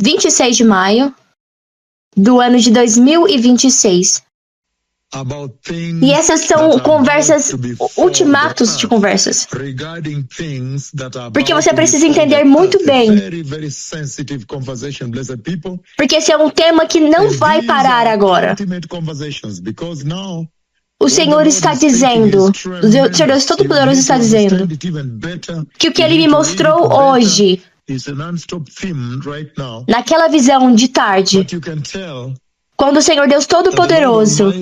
26 de maio do ano de 2026. E essas são conversas, ultimatos de conversas. Porque você precisa entender muito bem. Porque esse é um tema que não vai parar agora. O Senhor está dizendo, o Senhor Deus Todo-Poderoso está dizendo, que o que Ele me mostrou hoje, naquela visão de tarde, quando o Senhor Deus Todo-Poderoso,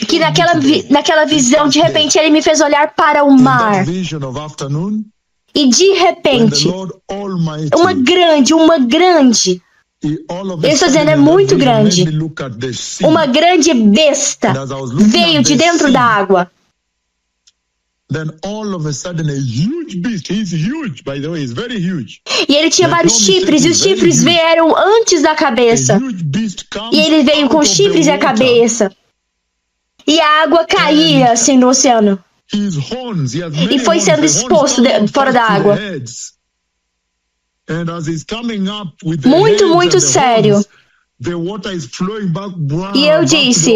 que naquela visão, de repente, Ele me fez olhar para o mar. E de repente, uma grande, eu estou dizendo, é muito grande, uma grande besta veio de dentro da água. E ele tinha vários chifres, e os chifres vieram antes da cabeça. E ele veio com chifres e a cabeça. E a água caía assim no oceano. E foi sendo exposto fora da água. Muito sério. E eu disse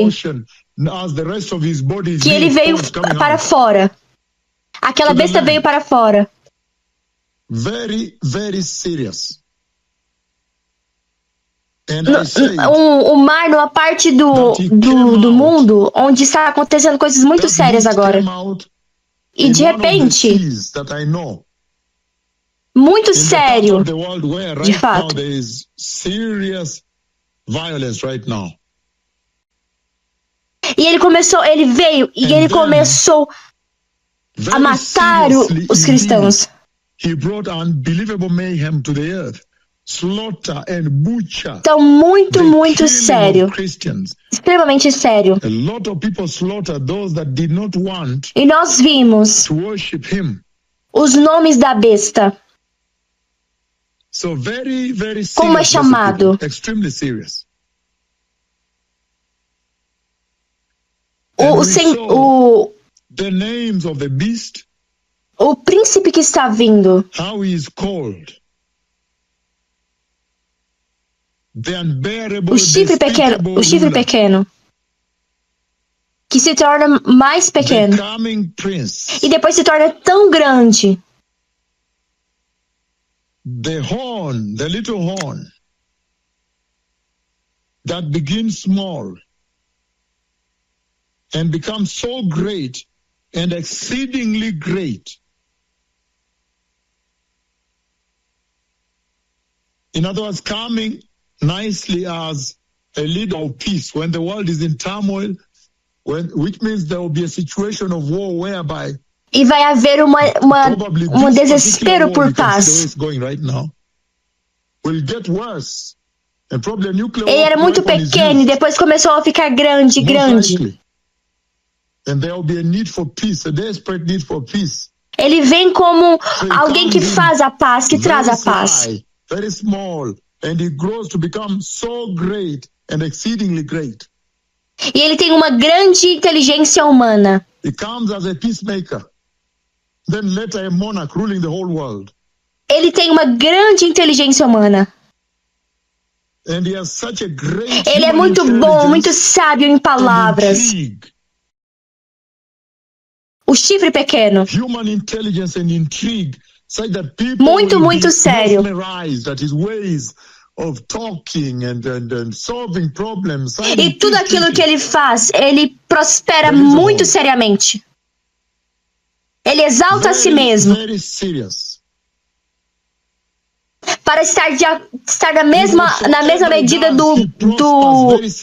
que ele veio para fora. Aquela besta veio para fora. Very serious. O mar, numa parte do mundo onde está acontecendo coisas muito sérias agora. E de repente, muito sério, de fato. E ele veio e ele começou a matar os cristãos. Então, muito sério. Extremamente sério. E nós vimos os nomes da besta. Como é chamado? O príncipe que está vindo. O chifre pequeno, que se torna mais pequeno e depois se torna tão grande. The little horn that begins small and becomes so great and exceedingly great. In other words, coming nicely as a leader of peace when the world is in turmoil, which means there will be a situation of war whereby e vai haver um desespero por paz. Ele era muito pequeno e depois começou a ficar grande. Ele vem como alguém que faz a paz, que traz a paz. Very small, and it grows to become so great and exceedingly great. E ele tem uma grande inteligência humana. He comes as a peacemaker, then later a monarch ruling the whole world. Ele tem uma grande inteligência humana. And he has such a great ele é muito bom, muito sábio em palavras. O chifre pequeno. Human intelligence and intrigue. Muito sério. E tudo aquilo que ele faz, ele prospera muito seriamente. Ele exalta a si mesmo. Para estar na mesma medida do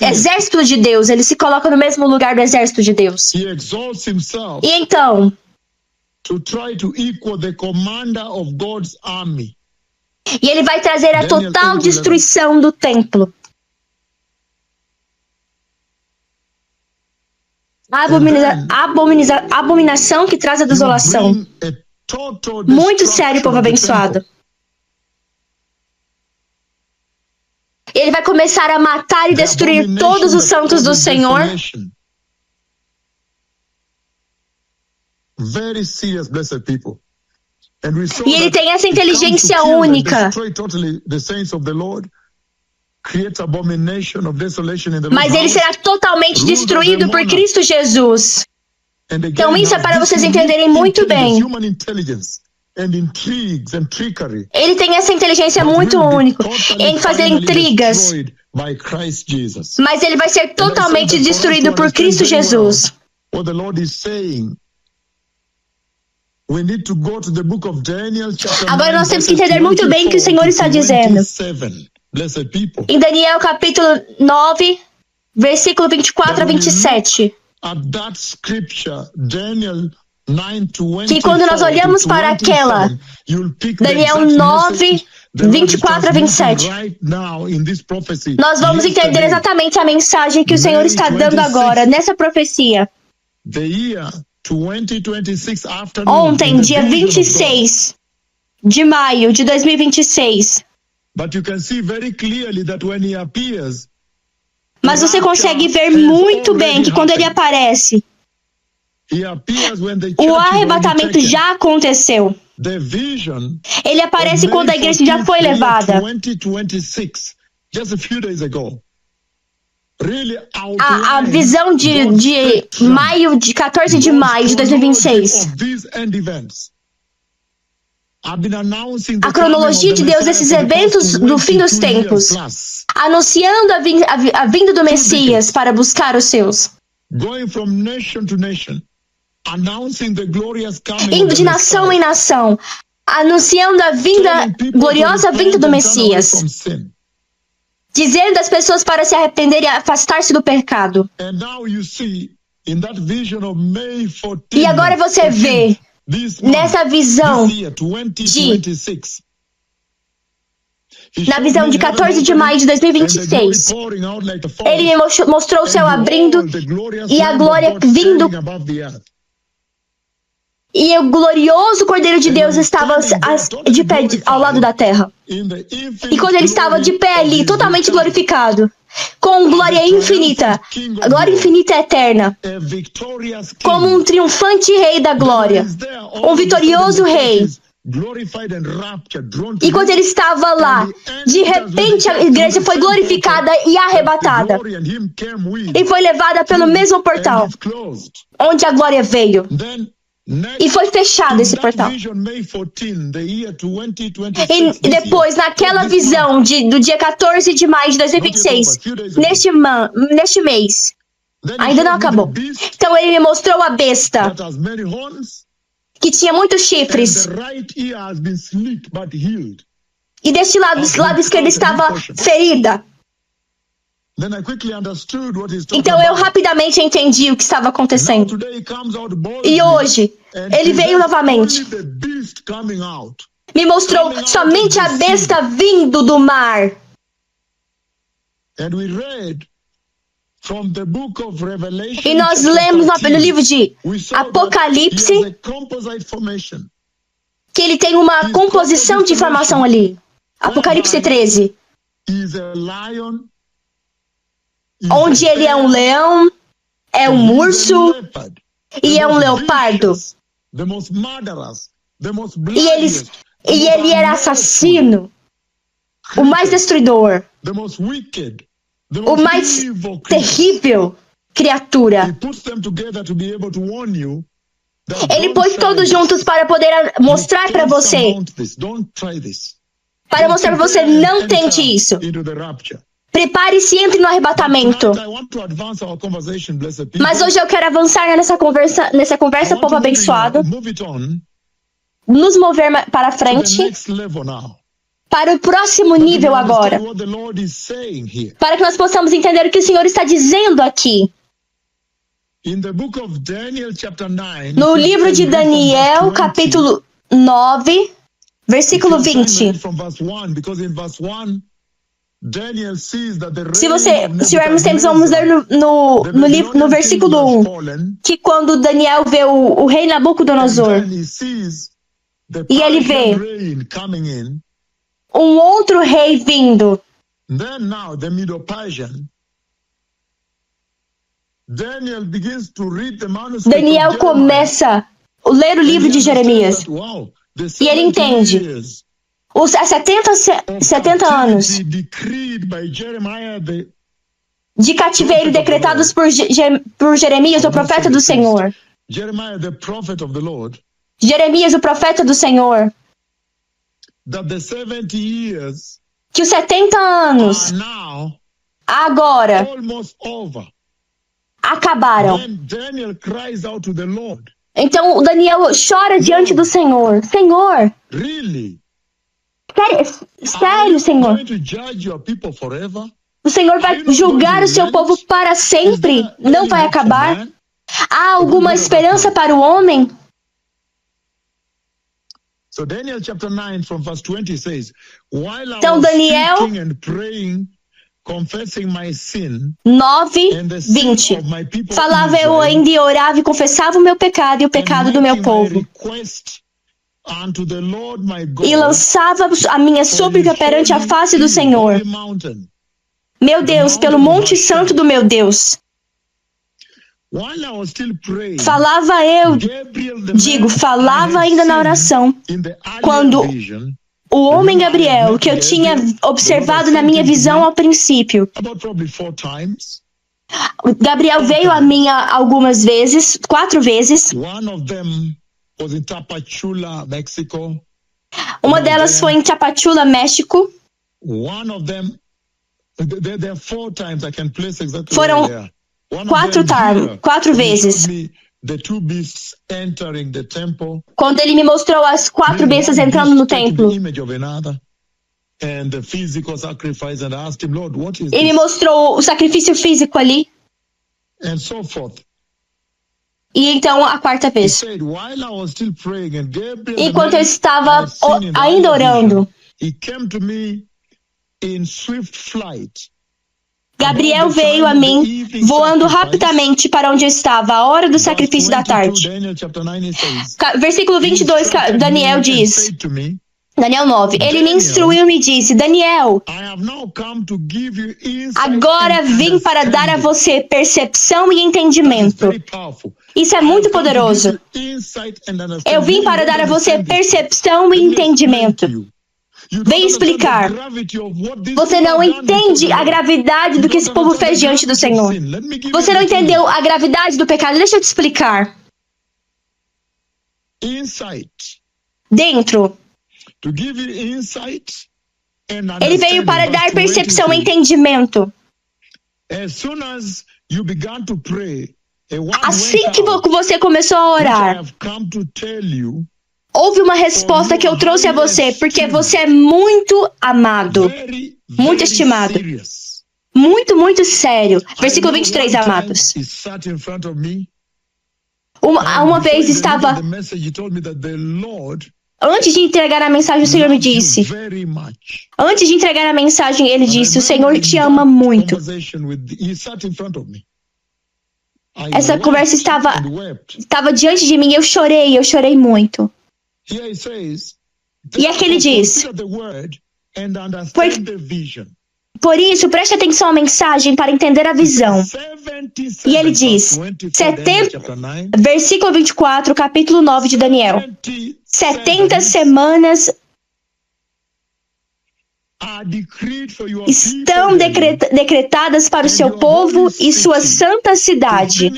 exército de Deus. Ele se coloca no mesmo lugar do exército de Deus. E então, e ele vai trazer a total destruição do templo. A abominação que traz a desolação. Muito sério, povo abençoado. Ele vai começar a matar e destruir todos os santos do Senhor. Very serious, blessed people. E ele tem essa inteligência única. Mas ele será totalmente destruído por Cristo Jesus. Então isso é para vocês entenderem muito bem. Ele tem essa inteligência muito única em fazer intrigas. Mas ele vai ser totalmente destruído por Cristo Jesus. Agora nós temos que entender muito bem o que o Senhor está dizendo. Em Daniel capítulo 9, versículo 24 a 27. Que quando nós olhamos para aquela, Daniel 9, 24 a 27, nós vamos entender exatamente a mensagem que o Senhor está dando agora, nessa profecia. Ontem, dia 26 de maio de 2026. Mas você consegue ver muito bem que quando ele aparece, o arrebatamento já aconteceu. Ele aparece quando a igreja já foi levada. A visão de maio, de 14 de maio de 2026. A cronologia de Deus desses eventos do fim dos tempos, anunciando a vinda do Messias para buscar os seus. Indo de nação em nação, anunciando a gloriosa vinda do Messias. Dizendo às pessoas para se arrepender e afastar-se do pecado. E agora você vê, nessa visão na visão de 14 de maio de 2026, ele me mostrou o céu abrindo e a glória vindo. E o glorioso Cordeiro de Deus estava de pé ao lado da terra. E quando ele estava de pé ali, totalmente glorificado, com glória infinita, glória infinita eterna, como um triunfante rei da glória, um vitorioso rei. E quando ele estava lá, de repente a igreja foi glorificada e arrebatada. E foi levada pelo mesmo portal, onde a glória veio. E foi fechado esse portal. E depois, naquela visão do dia 14 de maio de 2026, neste mês, ainda não acabou. Então ele me mostrou a besta, que tinha muitos chifres. E deste lado esquerdo estava ferida. Então eu rapidamente entendi o que estava acontecendo. E hoje, ele veio novamente. Me mostrou somente a besta vindo do mar. E nós lemos no livro de Apocalipse que ele tem uma composição de informação ali. Apocalipse 13. Onde ele é um leão, é um urso e é um leopardo. E ele era assassino, o mais destruidor, o mais terrível criatura. Ele pôs todos juntos para poder mostrar para você. Para mostrar para você, não tente isso. Prepare-se e entre no arrebatamento. Mas hoje eu quero avançar nessa conversa, povo abençoado. Nos mover para frente. Para o próximo nível agora. Para que nós possamos entender o que o Senhor está dizendo aqui. No livro de Daniel, capítulo 9, versículo 20. Se tivermos tempo, vamos ler no versículo 1, que quando Daniel vê o rei Nabucodonosor, e ele vê um outro rei vindo. Daniel começa a ler o livro de Jeremias. E ele entende. Os 70 anos de cativeiro decretados por Jeremias, o profeta do Senhor. Jeremias, o profeta do Senhor. Que os 70 anos agora acabaram. Então Daniel chora diante do Senhor. Senhor, sério, Senhor? O Senhor vai julgar o seu povo para sempre? Não vai acabar? Há alguma esperança para o homem? Então Daniel 9:20. Falava eu ainda e orava e confessava o meu pecado e o pecado do meu povo. E lançava a minha súplica perante a face do Senhor. Meu Deus, pelo monte santo do meu Deus. Falava ainda na oração, quando o homem Gabriel, que eu tinha observado na minha visão ao princípio, Gabriel veio a mim algumas vezes, 4 vezes. Uma delas foi em Tapachula, México. Foram 4 vezes. Quando ele me mostrou as 4 bestas entrando no templo. Ele me mostrou o sacrifício físico ali. E então a 4ª vez. Enquanto eu estava ainda orando, Gabriel veio a mim voando rapidamente para onde eu estava, a hora do sacrifício da tarde. Versículo 22, Daniel diz, Daniel 9, ele me instruiu e me disse, Daniel, agora vim para dar a você percepção e entendimento. Isso é muito poderoso. Eu vim para dar a você percepção e entendimento. Vem explicar. Você não entende a gravidade do que esse povo fez diante do Senhor. Você não entendeu a gravidade do pecado. Deixa eu te explicar. Dentro. Ele veio para dar percepção e entendimento. Assim que você começou a orar, houve uma resposta que eu trouxe a você, porque você é muito amado, muito estimado, muito, muito sério. Versículo 23, amados. Uma vez estava... Antes de entregar a mensagem, o Senhor me disse. Antes de entregar a mensagem, ele disse, o Senhor te ama muito. Essa conversa estava diante de mim, eu chorei muito. E aqui ele diz, por isso, preste atenção à mensagem para entender a visão. E ele diz, versículo 24, capítulo 9 de Daniel. 70 semanas estão decretadas para o seu povo e sua santa cidade,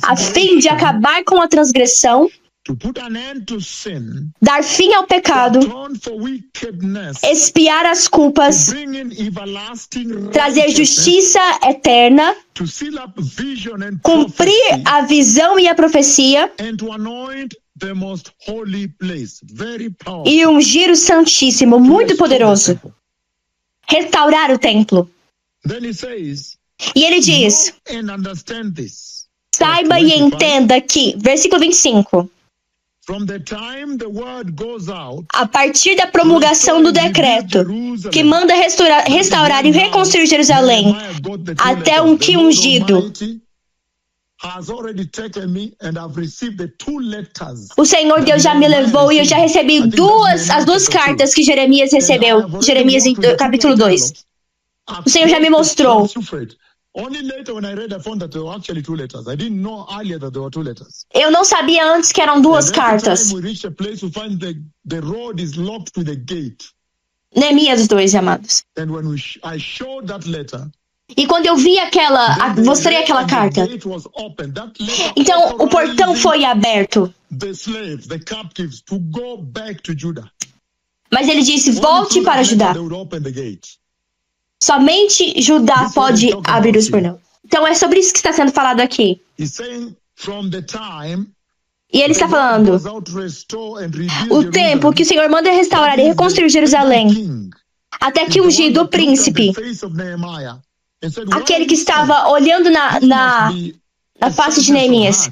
a fim de acabar com a transgressão, dar fim ao pecado, expiar as culpas, trazer justiça eterna, cumprir a visão e a profecia e ungir o Santíssimo, muito poderoso. Restaurar o templo. E ele diz, saiba e entenda que, versículo 25, a partir da promulgação do decreto que manda restaurar e reconstruir Jerusalém até um que ungido, o Senhor Deus já me levou e eu já recebi as 2 cartas que Jeremias recebeu. Jeremias capítulo 2. O Senhor já me mostrou. Only later when I read, I found that there were actually 2 letters. I didn't know earlier that there were 2 letters. Eu não sabia antes que eram 2 cartas. We reached a place to find the road is locked with a gate. Neemias 2, amados. And when I showed that letter, e quando eu vi mostrei aquela carta, então o portão foi aberto. Mas ele disse, volte para Judá. Somente Judá pode abrir os portões. Então é sobre isso que está sendo falado aqui. E ele está falando, o tempo que o Senhor manda restaurar e reconstruir Jerusalém, até que o ungido, o príncipe, aquele que estava olhando na face de Neemias,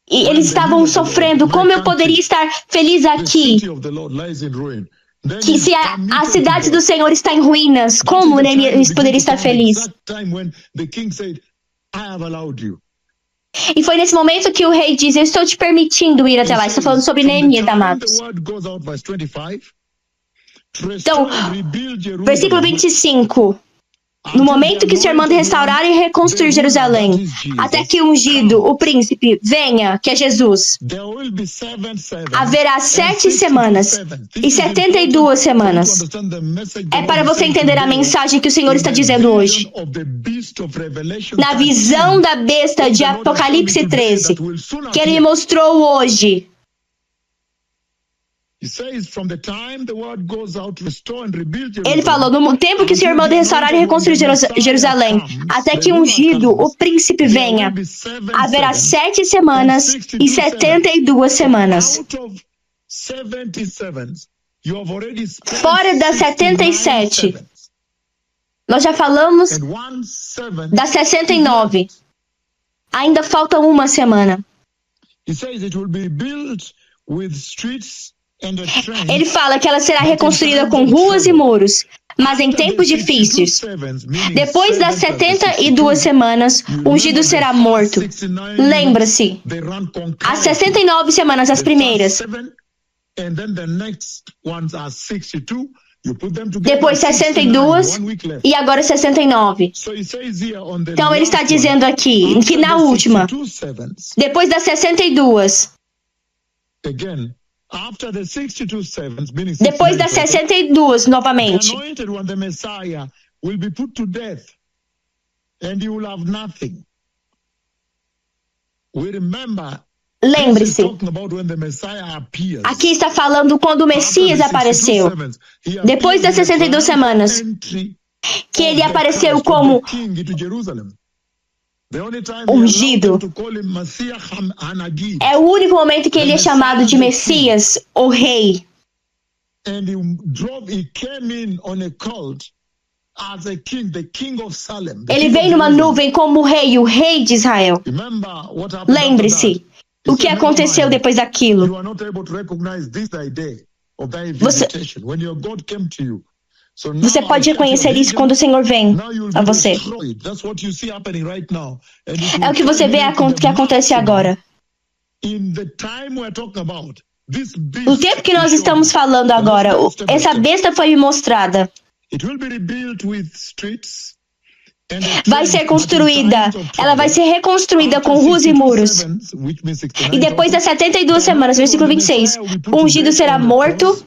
e eles estavam sofrendo, como eu poderia estar feliz aqui? Que se a cidade do Senhor está em ruínas, como Neemias poderia estar feliz? E foi nesse momento que o rei diz, eu estou te permitindo ir até lá. Está falando sobre Neemias, amados. Então, versículo 25. No momento que o Senhor manda restaurar e reconstruir Jerusalém, até que o ungido, o príncipe, venha, que é Jesus, haverá 7 semanas e 72 semanas. É para você entender a mensagem que o Senhor está dizendo hoje. Na visão da besta de Apocalipse 13, que Ele mostrou hoje. Ele falou, no tempo que o Senhor manda restaurar e reconstruir Jerusalém, até que o ungido, o príncipe, venha, haverá 7 semanas e 72 semanas. Fora das 77, nós já falamos das 69. Ainda falta uma semana. Ele fala que ela será reconstruída com ruas e muros, mas em tempos difíceis. Depois das 72 semanas, o ungido será morto. Lembra-se, as 69 semanas, as primeiras. Depois 62 e agora 69. Então ele está dizendo aqui que na última, depois das 62, depois das 62 novamente, lembre-se, aqui está falando quando o Messias apareceu. Depois das 62 semanas, que ele apareceu como ungido. É o único momento que ele é chamado de Messias, ou Rei. Ele veio numa nuvem como rei, o rei de Israel. Lembre-se, o que aconteceu depois daquilo? Você pode reconhecer isso quando o Senhor vem a você. É o que você vê que acontece agora. O tempo que nós estamos falando agora, essa besta foi mostrada. Vai ser construída, ela vai ser reconstruída com ruas e muros. E depois das 72 semanas, versículo 26, o ungido será morto.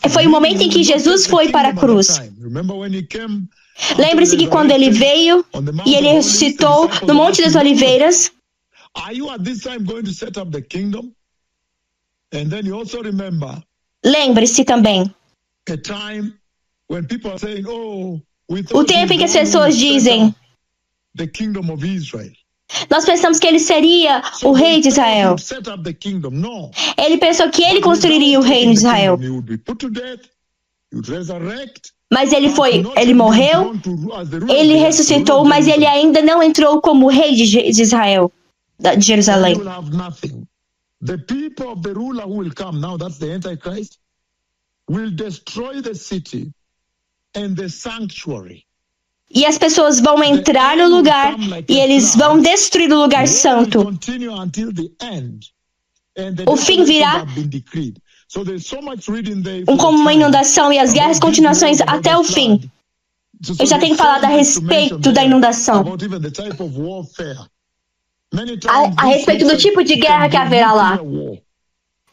Foi o momento em que Jesus foi para a cruz. Lembre-se que quando ele veio e ele ressuscitou no Monte das Oliveiras, lembre-se também o tempo em que as pessoas dizem, nós pensamos que ele seria o rei de Israel. Ele pensou que ele construiria o reino de Israel. Mas ele morreu, ele ressuscitou, mas ele ainda não entrou como rei de Israel, de Jerusalém. The people of the ruler who will come now, that's the Antichrist, will destroy the city and the sanctuary. E as pessoas vão entrar no lugar e eles vão destruir o lugar santo. O fim virá como uma inundação e as guerras continuações até o fim. Eu já tenho falado a respeito da inundação. A respeito do tipo de guerra que haverá lá.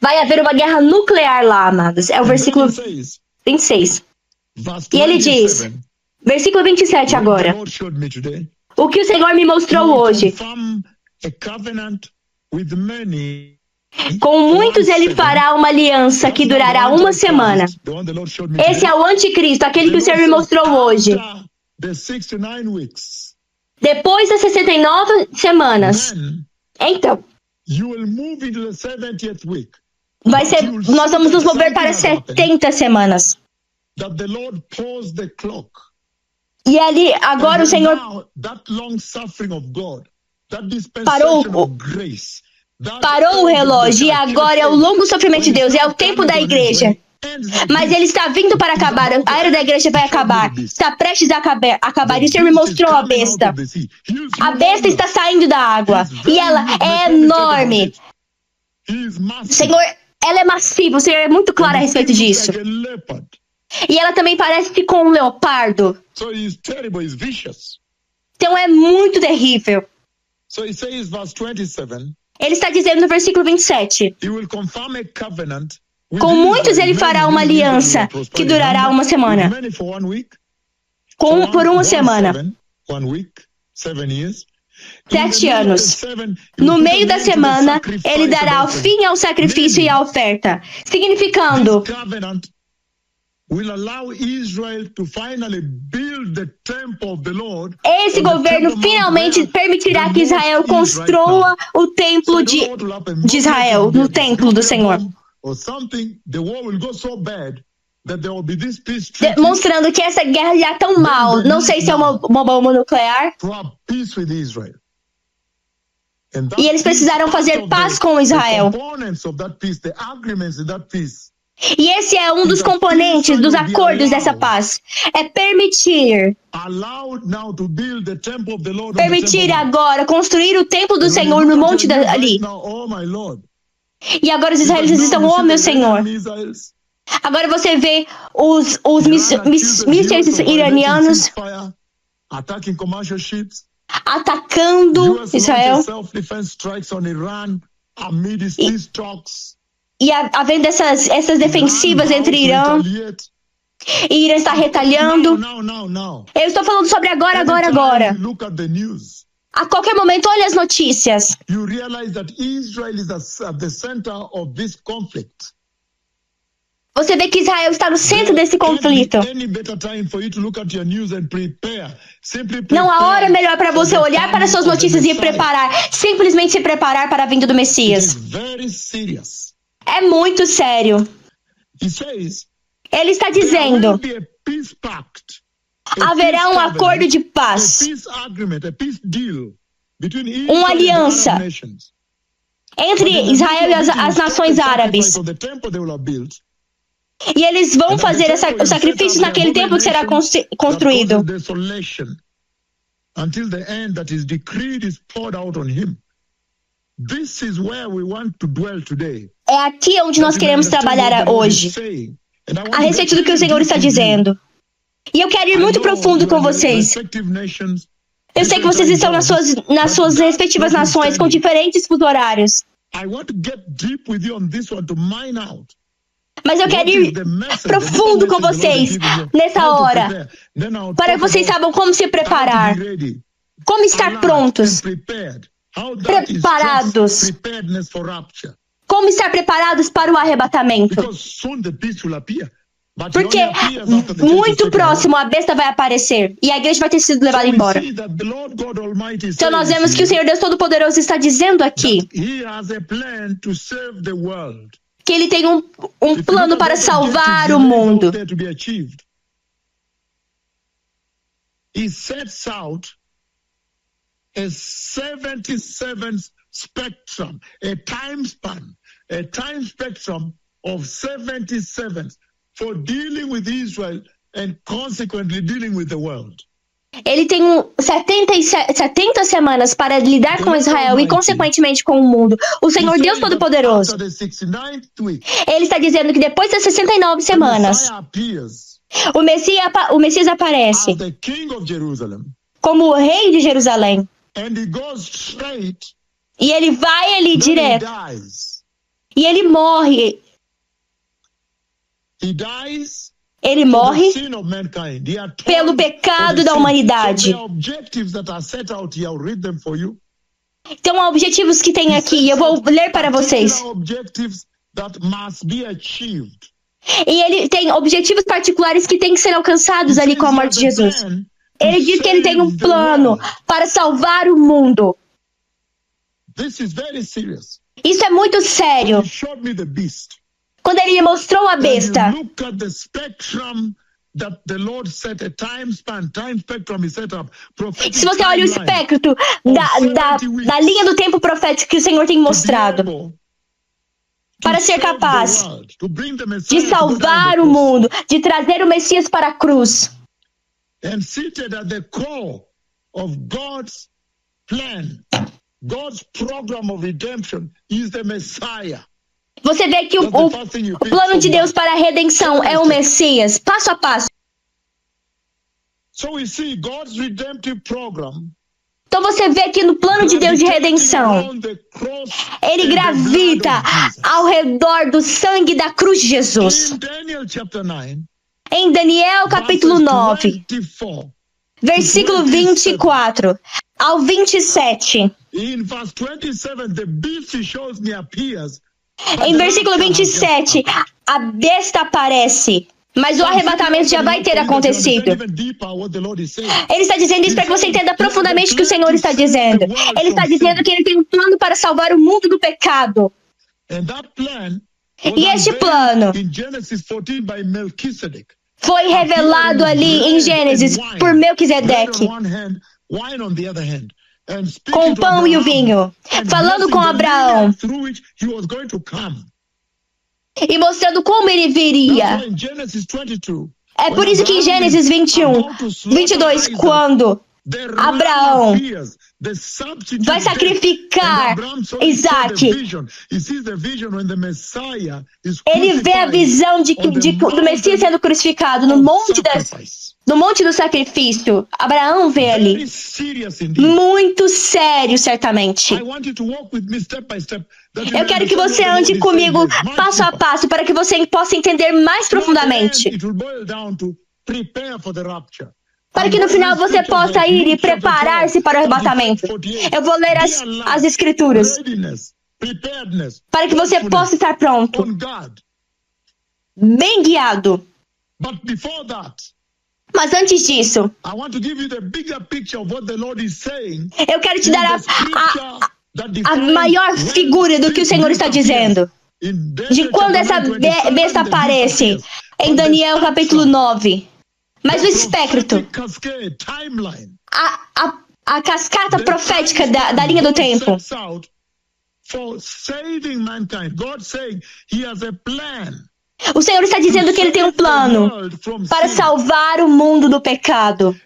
Vai haver uma guerra nuclear lá, amados. É o versículo 26. E ele diz, versículo 27 agora. O que o Senhor me mostrou hoje. Com muitos ele fará uma aliança que durará uma semana. Esse é o anticristo, aquele que o Senhor me mostrou hoje. Depois das 69 semanas. Então, nós vamos nos mover para 70 semanas. E ali, agora o Senhor parou o relógio e agora é o longo sofrimento de Deus, é o tempo da igreja. Mas ele está vindo para acabar, a era da igreja vai acabar, está prestes a acabar. E o Senhor me mostrou a besta. A besta está saindo da água e ela é enorme. Senhor, ela é massiva, o Senhor é muito claro a respeito disso. E ela também parece com um leopardo. Então é muito terrível. Ele está dizendo no versículo 27. Com muitos ele fará uma aliança que durará uma semana. Por uma semana. 7 anos. No meio da semana, ele dará o fim ao sacrifício e à oferta. Significando, esse governo finalmente permitirá que Israel construa o templo de Israel, no templo do Senhor. Demonstrando que essa guerra já é tão mal. Não sei se é uma bomba nuclear. E eles precisaram fazer paz com Israel. E esse é um dos componentes dos acordos dessa paz. É permitir agora construir o templo do Senhor no monte ali. E agora os israelitas estão, oh meu Senhor. Agora você vê os mísseis iranianos atacando Israel. E havendo essas defensivas entre Irã. E Irã está retalhando. Eu estou falando sobre agora. A qualquer momento, olhe as notícias. Você vê que Israel está no centro desse conflito. Não há hora melhor para você olhar para suas notícias e preparar. Simplesmente se preparar para a vinda do Messias. É muito sério. Ele está dizendo: haverá um acordo de paz, uma aliança entre Israel e as nações árabes. E eles vão fazer o sacrifício naquele templo que será construído. É aqui onde nós queremos trabalhar hoje, a respeito do que o Senhor está dizendo. E eu quero ir muito profundo com vocês. Eu sei que vocês estão nas suas respectivas nações, com diferentes fuso horários. Mas eu quero ir profundo com vocês nessa hora, para que vocês saibam como se preparar, como estar prontos, preparados, como estar preparados para o arrebatamento. Porque muito próximo a besta vai aparecer e a igreja vai ter sido levada embora. Então nós vemos que o Senhor Deus Todo-Poderoso está dizendo aqui que Ele tem um plano para salvar o mundo. He sets out a 77 spectrum, a time spectrum of 77 for dealing with Israel and consequently dealing with the world. Ele tem 70 semanas para lidar com Israel e, consequentemente, com o mundo. O Senhor Deus Todo-Poderoso. Ele está dizendo que depois das 69 semanas, o Messias aparece como o rei de Jerusalém. E ele vai ali direto. E ele morre. Ele morre pelo pecado da humanidade. Então, há objetivos que tem aqui. Eu vou ler para vocês. E ele tem objetivos particulares que têm que ser alcançados ali com a morte de Jesus. Ele diz que ele tem um plano para salvar o mundo. Isso é muito sério. Quando ele mostrou a besta, se você olha o espectro da linha do tempo profético que o Senhor tem mostrado, para ser capaz de salvar o mundo, de trazer o Messias para a cruz. And seated at the core of God's plan, God's program of redemption is the Messiah. Você vê que o plano de Deus para a redenção é o Messias, passo a passo. So we see God's redemptive program. Então você vê que no plano de Deus de redenção, ele gravita ao redor do sangue da cruz de Jesus. Em Daniel capítulo 9, versículo 24 ao 27. Em versículo 27, a besta aparece, mas o arrebatamento já vai ter acontecido. Ele está dizendo isso para que você entenda profundamente o que o Senhor está dizendo. Ele está dizendo que ele tem um plano para salvar o mundo do pecado. E este plano foi revelado ali em Gênesis por Melquisedeque, com o pão e o vinho, falando com Abraão e mostrando como ele viria. É por isso que em Gênesis 22, quando Abraão vai sacrificar Isaac, ele vê a visão do Messias sendo crucificado no monte do sacrifício. Abraão vê ali. Muito sério, certamente. Eu quero que você ande comigo passo a passo para que você possa entender mais profundamente. Para que no final você possa ir e preparar-se para o arrebatamento. Eu vou ler as escrituras. Para que você possa estar pronto. Bem guiado. Mas antes disso, eu quero te dar a maior figura do que o Senhor está dizendo. De quando essa besta aparece. Em Daniel capítulo 9. Mas o espectro, a cascata profética da linha do tempo, o Senhor está dizendo que ele tem um plano para salvar o mundo do pecado.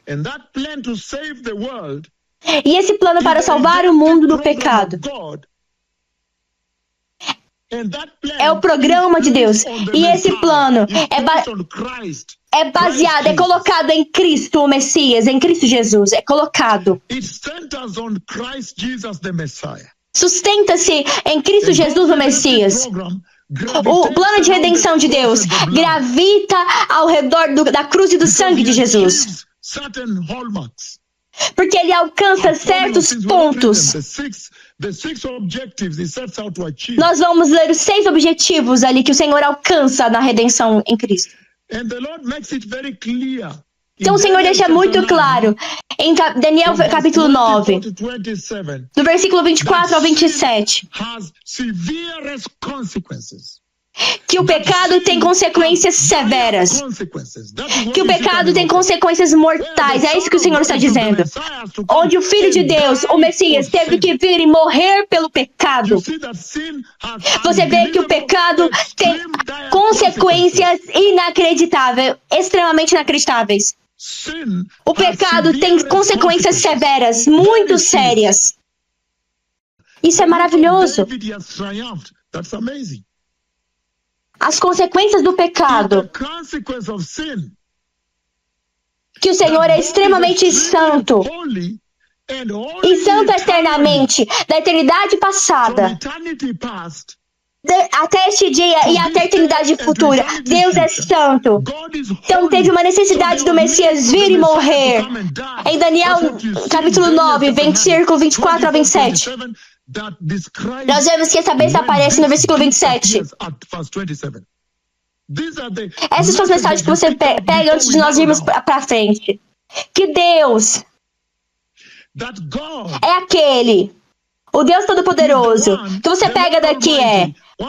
E esse plano para salvar o mundo do pecado é o programa de Deus. E esse plano é baseado, é colocado em Cristo, o Messias, em Cristo Jesus, é colocado. Sustenta-se em Cristo Jesus, o Messias. O plano de redenção de Deus gravita ao redor da cruz e do sangue de Jesus. Porque ele alcança certos pontos. Nós vamos ler os 6 objetivos ali que o Senhor alcança na redenção em Cristo. Então o Senhor deixa muito claro em Daniel capítulo 9, do versículo 24 ao 27, que o pecado tem consequências severas, que o pecado tem consequências mortais. É isso que o Senhor está dizendo. Onde o Filho de Deus, o Messias, teve que vir e morrer pelo pecado. Você vê que o pecado tem consequências inacreditáveis, extremamente inacreditáveis. O pecado tem consequências severas, muito sérias. Isso é maravilhoso. As consequências do pecado. Que o Senhor é extremamente santo. E santo eternamente, da eternidade passada. Até este dia e até a eternidade futura. Deus é santo. Então teve uma necessidade do Messias vir e morrer. Em Daniel capítulo 9, versículo 24 a 27. Nós vemos que essa besta aparece no versículo 27. Essas são as mensagens que você pega antes de nós irmos para frente. Que Deus é aquele, o Deus Todo-Poderoso, que você pega daqui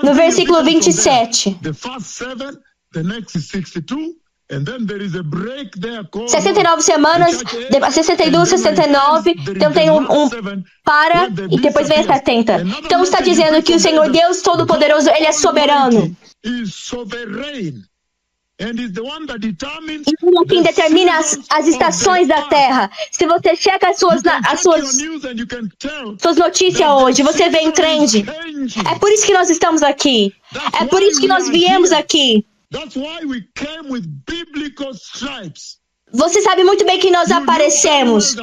no versículo 27. 69 semanas, 62, 69, então tem para, e depois vem a 70. Então está dizendo que o Senhor Deus Todo-Poderoso, Ele é soberano. E quem determina as estações da terra. Se você checa as suas notícias hoje, você vê em trend. É por isso que nós estamos aqui. É por isso que nós viemos aqui. Você sabe muito bem que nós aparecemos.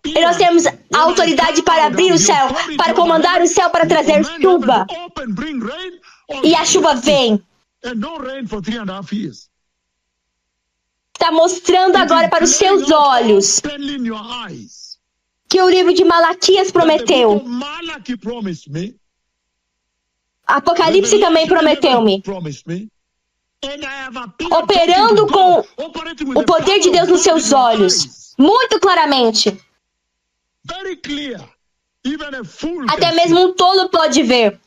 E nós temos a autoridade para abrir o céu, para comandar o céu, para trazer chuva. E a chuva vem. Está mostrando agora para os seus olhos que o livro de Malaquias prometeu. Apocalipse também prometeu-me. Operando com o poder de Deus nos seus olhos. Muito claramente. Até mesmo um tolo pode ver.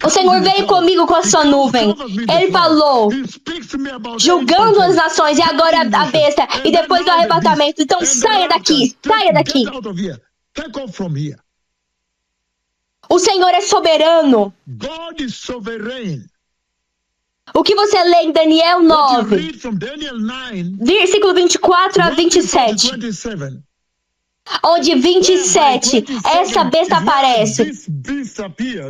O Senhor veio comigo com a sua nuvem. Ele falou, julgando as nações, e agora a besta, e depois do arrebatamento. Então saia daqui, saia daqui. O Senhor é soberano. O que você lê em Daniel 9, versículo 24 a 27. Onde 27, essa besta aparece.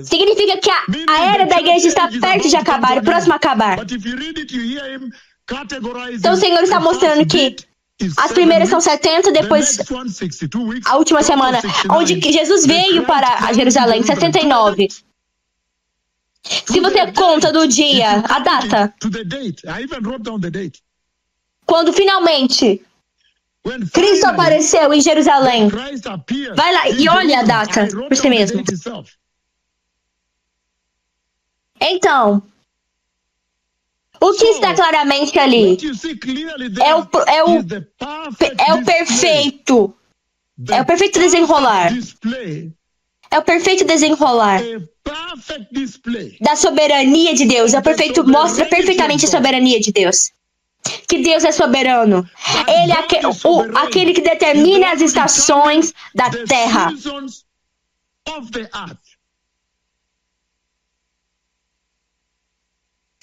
Significa que a era da igreja está perto de acabar, o próximo a acabar. Então o Senhor está mostrando que as primeiras são 70, depois a última semana, onde Jesus veio para Jerusalém, 69. Se você conta do dia, a data, quando finalmente Cristo apareceu em Jerusalém. Vai lá e olha a data por si mesmo. Então, o que está claramente ali é o perfeito. É o perfeito desenrolar. É o perfeito desenrolar da soberania de Deus. É o perfeito, mostra perfeitamente a soberania de Deus. Que Deus é soberano. Ele é aquele que determina as estações da terra.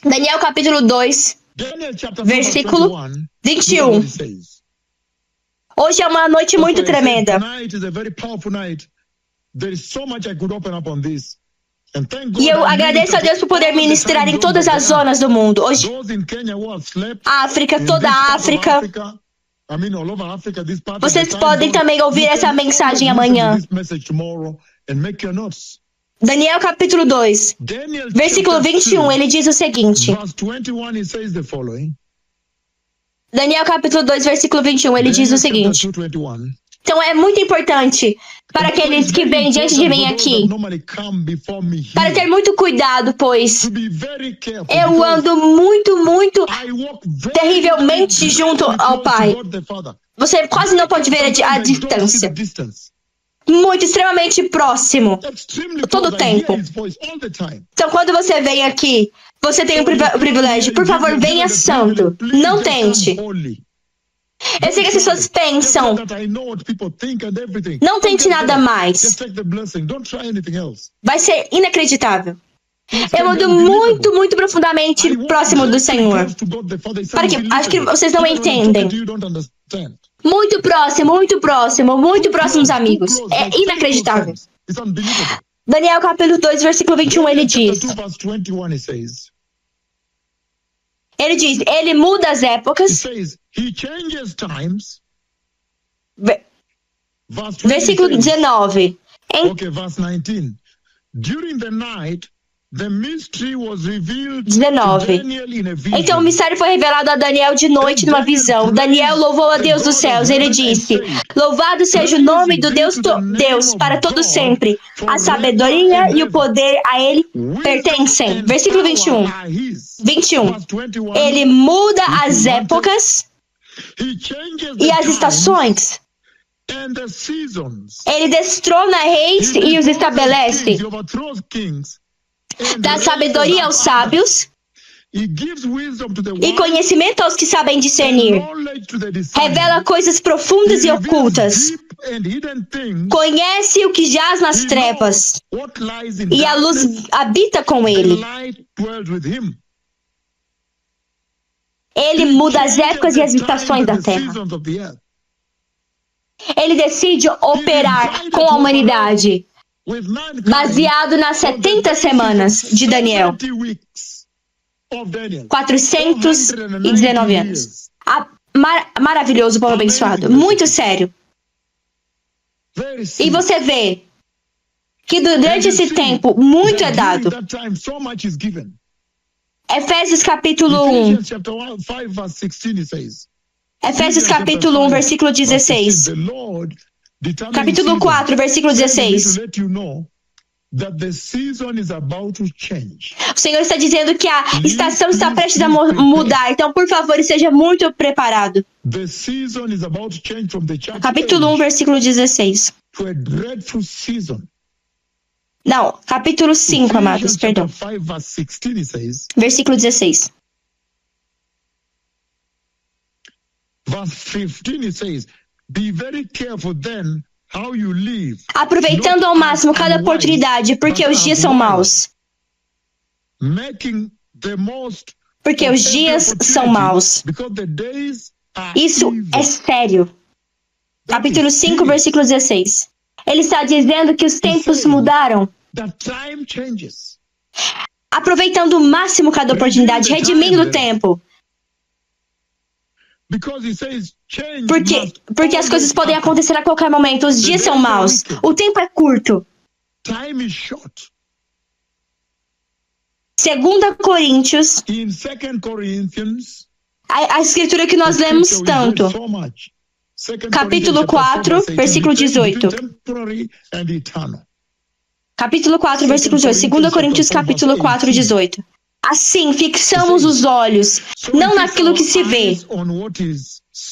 Daniel capítulo 2, versículo 21. Hoje é uma noite muito tremenda. E eu agradeço a Deus por poder ministrar em todas as zonas do mundo. Hoje, África, toda a África. Vocês podem também ouvir essa mensagem amanhã. Daniel capítulo 2, versículo 21, ele diz o seguinte. Daniel capítulo 2, versículo 21, ele diz o seguinte. Então é muito importante para aqueles que vêm diante de mim aqui, para ter muito cuidado, pois eu ando muito terrivelmente junto ao Pai. Você quase não pode ver a distância. Muito, extremamente próximo. Todo o tempo. Então quando você vem aqui, você tem o privilégio. Por favor, venha santo. Não tente. Eu sei que as pessoas pensam. Não tente nada mais. Vai ser inacreditável. Eu ando muito, muito profundamente próximo do Senhor. Para quê? Acho que vocês não entendem. Muito próximo, muito próximos, amigos. É inacreditável. Daniel capítulo 2, versículo 21, ele diz, ele muda as épocas. Versículo 19. Okay, verse 19. During the night, the mystery was revealed 19. to Daniel in a vision. Então o mistério foi revelado a Daniel de noite numa visão. Daniel louvou a Deus dos céus. Ele disse: louvado seja o nome do Deus para todo sempre. A sabedoria e o poder a ele pertencem. Versículo 21. Ele muda as épocas e as estações. Ele destrona reis e os estabelece. Dá sabedoria aos sábios e conhecimento aos que sabem discernir. Revela coisas profundas e ocultas. Conhece o que jaz nas trevas. E a luz habita com ele. Ele muda as épocas e as estações da terra. Ele decide operar com a humanidade, baseado nas 70 semanas de Daniel. 419 anos. Maravilhoso, povo abençoado. Muito sério. E você vê que durante esse tempo, muito é dado. Efésios capítulo 1. Efésios capítulo 1, versículo 16. Capítulo 4, versículo 16. O Senhor está dizendo que a estação está prestes a mudar. Então, por favor, esteja muito preparado. Capítulo 1, versículo 16. Não, capítulo 5, amados, perdão. Versículo 16. Aproveitando ao máximo cada oportunidade, porque os dias são maus. Porque os dias são maus. Isso é sério. Capítulo 5, versículo 16. Ele está dizendo que os tempos mudaram. Aproveitando o máximo cada oportunidade, redimindo o tempo. Porque as coisas podem acontecer a qualquer momento. Os dias são maus. O tempo é curto. 2 Coríntios. A escritura que nós lemos tanto. Capítulo 4, versículo 18. Capítulo 4, versículo 18. 2 Coríntios, capítulo 4, 18. Assim, fixamos os olhos, não naquilo que se vê.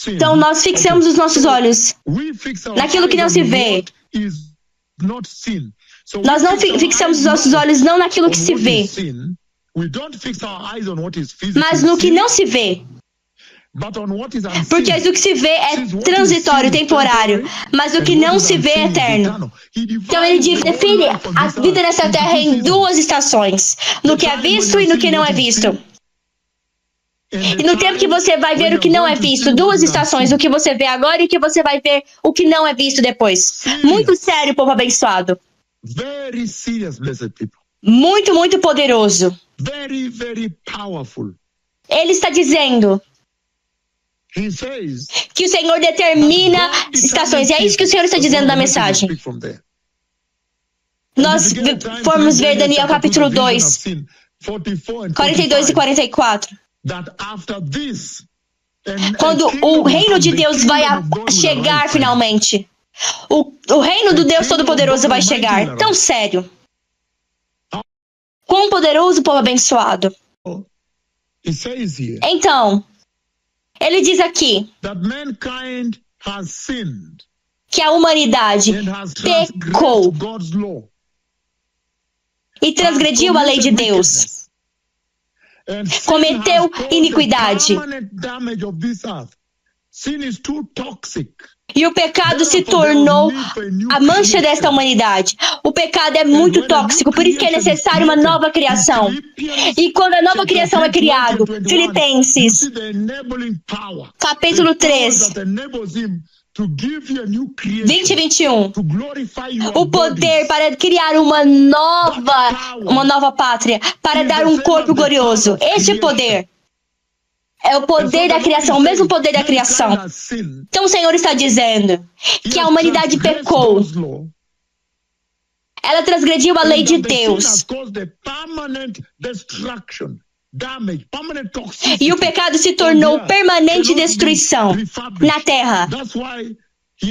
Então, nós fixamos os nossos olhos naquilo que não se vê. Nós não fixamos os nossos olhos não naquilo que se vê, mas no que não se vê. Porque o que se vê é transitório, temporário, mas o que não se vê é eterno. Então ele define a vida nessa terra em 2 estações: no que é visto e no que não é visto. E no tempo que você vai ver o que não é visto, 2 estações: o que você vê agora e o que você vai ver o que não é visto depois. Muito sério, povo abençoado. Muito, muito poderoso. Ele está dizendo que o Senhor determina estações. E é isso que o Senhor está dizendo na mensagem. Nós formos ver Daniel capítulo 2, 42 e 44. Quando o reino de Deus vai chegar finalmente. O reino do Deus Todo-Poderoso vai chegar. Tão sério. Quão poderoso, povo abençoado. Então, ele diz aqui que a humanidade pecou e transgrediu a lei de Deus, cometeu iniquidade. E o pecado se tornou a mancha desta humanidade. O pecado é muito tóxico, por isso que é necessário uma nova criação. E quando a nova criação é criada, Filipenses, capítulo 3, 20 e 21, o poder para criar uma nova pátria, para dar um corpo glorioso. Este poder é o poder da criação, o mesmo poder da criação. Então o Senhor está dizendo que a humanidade pecou. Ela transgrediu a lei de Deus. E o pecado se tornou permanente destruição na terra.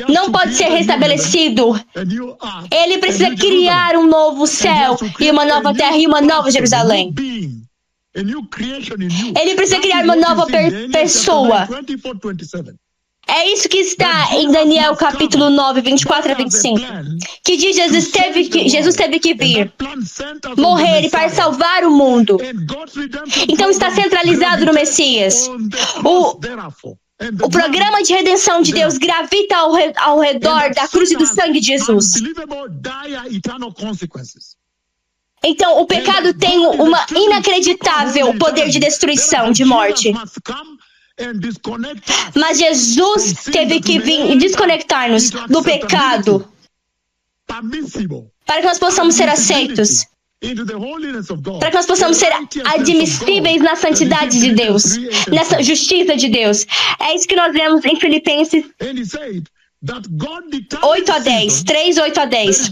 Não pode ser restabelecido. Ele precisa criar um novo céu e uma nova terra e uma nova Jerusalém. Ele precisa criar uma nova pessoa. É isso que está em Daniel capítulo 9, 24 a 25. Que diz Jesus teve que vir, morrer para salvar o mundo. Então está centralizado no Messias. O programa de redenção de Deus gravita ao redor da cruz e do sangue de Jesus. Então, o pecado tem uma inacreditável poder de destruição, de morte. Mas Jesus teve que vir e desconectar-nos do pecado para que nós possamos ser aceitos, para que nós possamos ser admissíveis na santidade de Deus, nessa justiça de Deus. É isso que nós vemos em Filipenses 8 a 10, 3, 8 a 10.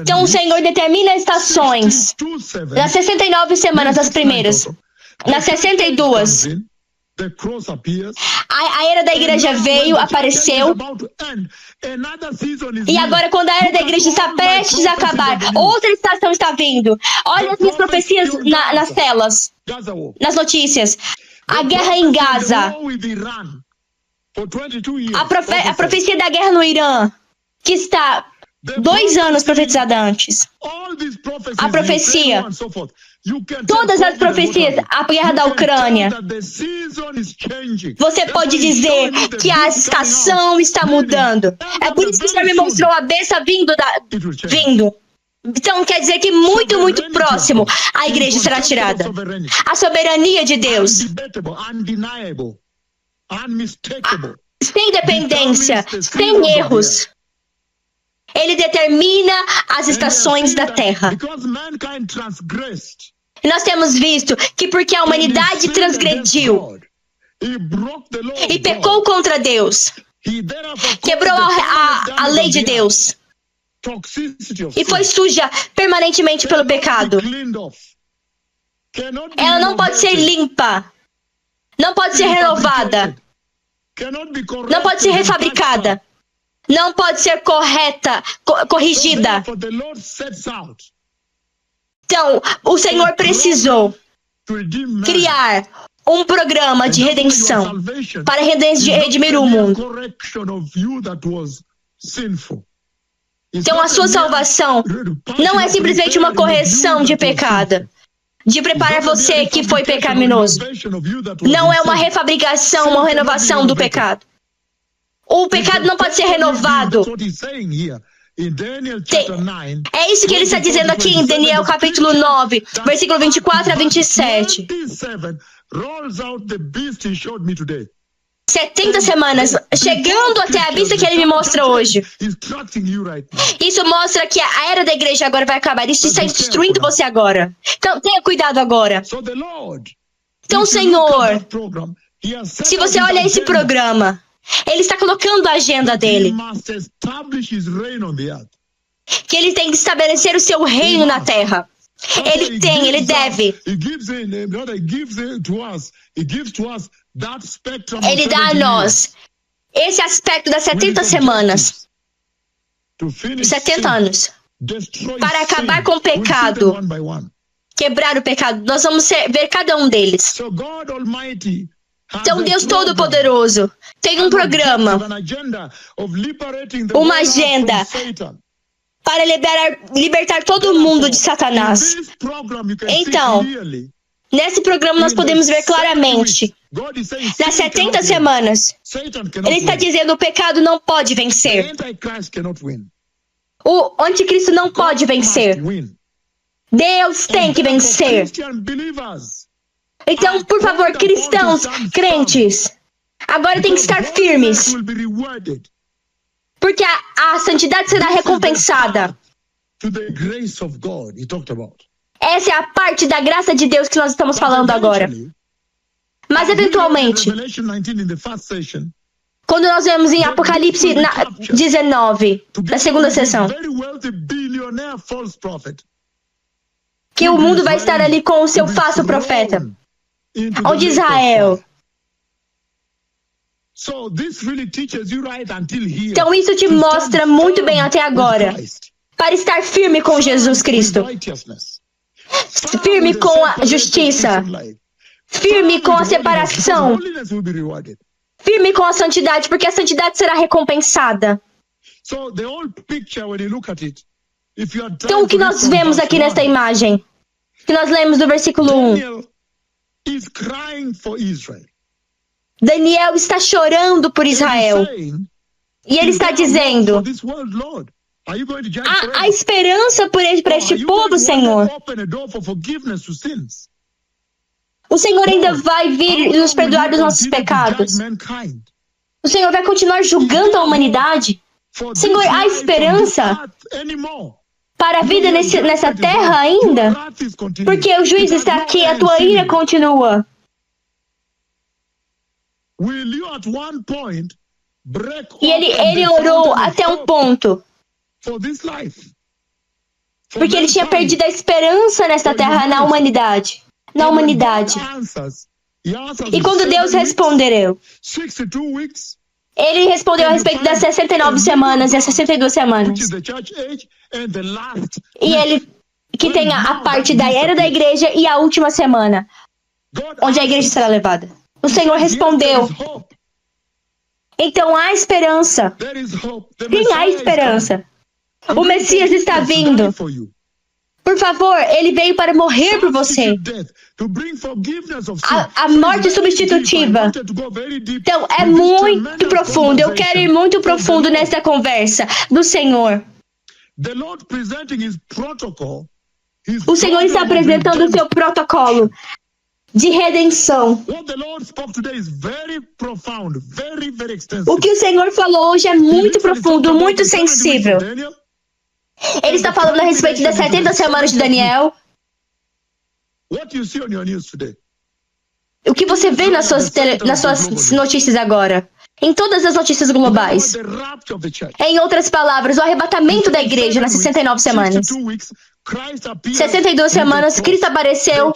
Então o Senhor determina estações. Nas 69 semanas, as primeiras. Nas 62, a era da igreja veio, apareceu. E agora, quando a era da igreja está prestes a acabar, outra estação está vindo. Olha as minhas profecias nas telas, nas notícias. A guerra em Gaza. A profecia da guerra no Irã, que está 2 anos profetizada antes. A profecia. Todas as profecias, a guerra da Ucrânia. Você pode dizer que a estação está mudando. É por isso que o Senhor me mostrou a besta vindo. Então quer dizer que muito, muito próximo a igreja será tirada. A soberania de Deus. Sem dependência, sem erros. Ele determina as estações da terra. E nós temos visto que porque a humanidade transgrediu e pecou contra Deus, quebrou a lei de Deus e foi suja permanentemente pelo pecado, ela não pode ser limpa, não pode ser renovada, não pode ser refabricada, não pode ser corrigida. Então, o Senhor precisou criar um programa de redenção para redimir o mundo. Então, a sua salvação não é simplesmente uma correção de pecado, de preparar você que foi pecaminoso. Não é uma refabricação, uma renovação do pecado. O pecado não pode ser renovado. É isso que ele está dizendo aqui em Daniel capítulo 9, versículo 24 a 27. 70 semanas, chegando até a vista que ele me mostra hoje. Isso mostra que a era da igreja agora vai acabar. Isso está instruindo você agora. Então, tenha cuidado agora. Então, Senhor, se você olha esse programa, ele está colocando a agenda dele. Que ele tem que estabelecer o seu reino na terra. Ele deve. Ele dá a nós esse aspecto das 70 semanas, 70 anos, para acabar com o pecado, quebrar o pecado. Nós vamos ver cada um deles. Então, Deus Todo-Poderoso tem um programa, uma agenda para libertar todo mundo de Satanás. Então, Nesse programa nós podemos ver claramente, nas 70 semanas, ele está dizendo o pecado não pode vencer. O anticristo não pode vencer. Deus tem que vencer. Então, por favor, cristãos, crentes, agora tem que estar firmes. Porque a santidade será recompensada. Essa é a parte da graça de Deus que nós estamos falando agora. Mas eventualmente, quando nós vemos em Apocalipse 19, na segunda sessão, que o mundo vai estar ali com o seu falso profeta, onde Israel. Então isso te mostra muito bem até agora, para estar firme com Jesus Cristo, firme com a justiça, firme com a separação, firme com a santidade, porque a santidade será recompensada. Então o que nós vemos aqui nesta imagem, que nós lemos do versículo 1, Daniel está chorando por Israel. E ele está dizendo, há esperança para este povo, Senhor. O Senhor ainda vai vir e nos perdoar dos nossos pecados. O Senhor vai continuar julgando a humanidade. Senhor, há esperança para a vida nessa terra ainda? Porque o juiz está aqui, a tua ira continua. E ele orou até um ponto. Porque ele tinha perdido a esperança nesta terra, na humanidade. E quando Deus respondeu, ele respondeu a respeito das 69 semanas e as 62 semanas. E ele que tem a parte da era da igreja e a última semana, onde a igreja será levada. O Senhor respondeu. Então há esperança. Sim, há esperança. O Messias está vindo. Por favor, ele veio para morrer por você. A morte substitutiva. Então, é muito profundo. Eu quero ir muito profundo nessa conversa do Senhor. O Senhor está apresentando o seu protocolo de redenção. O que o Senhor falou hoje é muito profundo, muito sensível. Ele está falando a respeito das 70 semanas de Daniel. O que você vê nas suas notícias agora? Em todas as notícias globais. Em outras palavras, o arrebatamento da igreja nas 69 semanas. 62 semanas, Cristo apareceu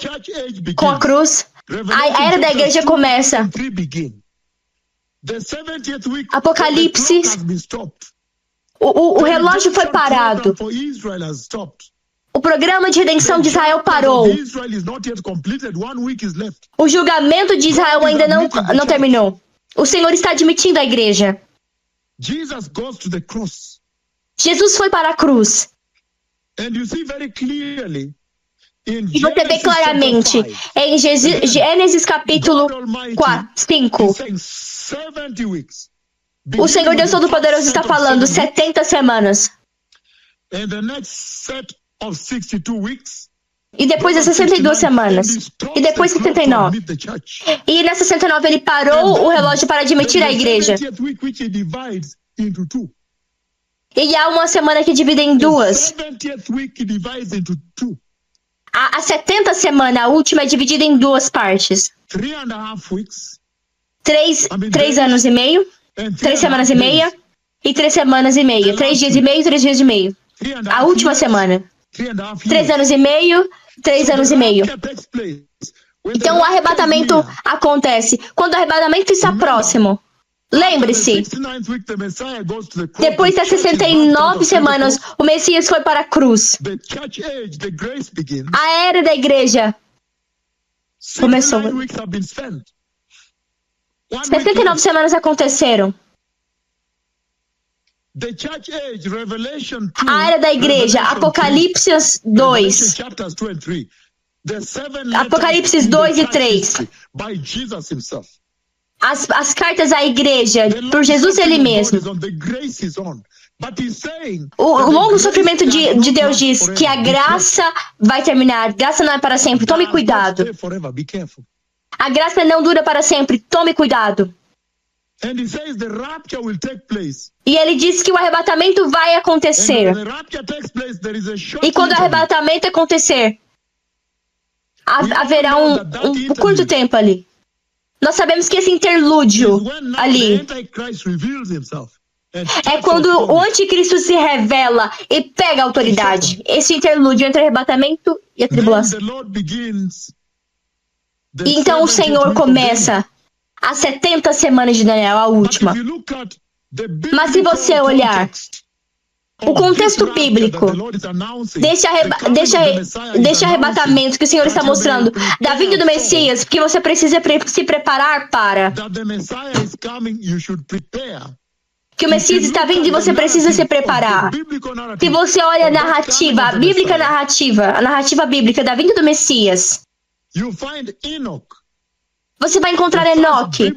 com a cruz. A era da igreja começa. Apocalipse. O relógio foi parado. O programa de redenção de Israel parou. O julgamento de Israel ainda não terminou. O Senhor está admitindo a igreja. Jesus foi para a cruz. E você vê claramente em Gênesis capítulo 5. O Senhor Deus Todo-Poderoso está falando 70 semanas. E depois das 62 semanas. E depois 69. E na 69 ele parou o relógio para admitir a igreja. E há uma semana que divide em duas. A 70 semana, a última, é dividida em duas partes. 3 anos e meio. 3 semanas e meia e 3 semanas e meia. 3 dias e meio, 3 dias e meio. A última semana. 3 anos e meio, 3 anos e meio. Então o arrebatamento acontece. Quando o arrebatamento está próximo. Lembre-se, depois das 69 semanas, o Messias foi para a cruz. A era da igreja começou. 69 semanas aconteceram. A era da igreja, Apocalipse 2. Apocalipse 2 e 3. As cartas à igreja, por Jesus ele mesmo. O longo sofrimento de Deus diz que a graça vai terminar. Graça não é para sempre. Tome cuidado. A graça não dura para sempre. Tome cuidado. E ele diz que o arrebatamento vai acontecer. E quando o arrebatamento acontecer, haverá um curto tempo ali. Nós sabemos que esse interlúdio ali é quando o anticristo se revela e pega a autoridade. Esse interlúdio entre o arrebatamento e a tribulação. E então o Senhor começa as 70 semanas de Daniel, a última. Mas se você olhar o contexto bíblico desse arrebatamento que o Senhor está mostrando, da vinda do Messias, que você precisa se preparar para. Que o Messias está vindo e você precisa se preparar. Se você olha a narrativa, a narrativa bíblica da vinda do Messias, você vai encontrar Enoque,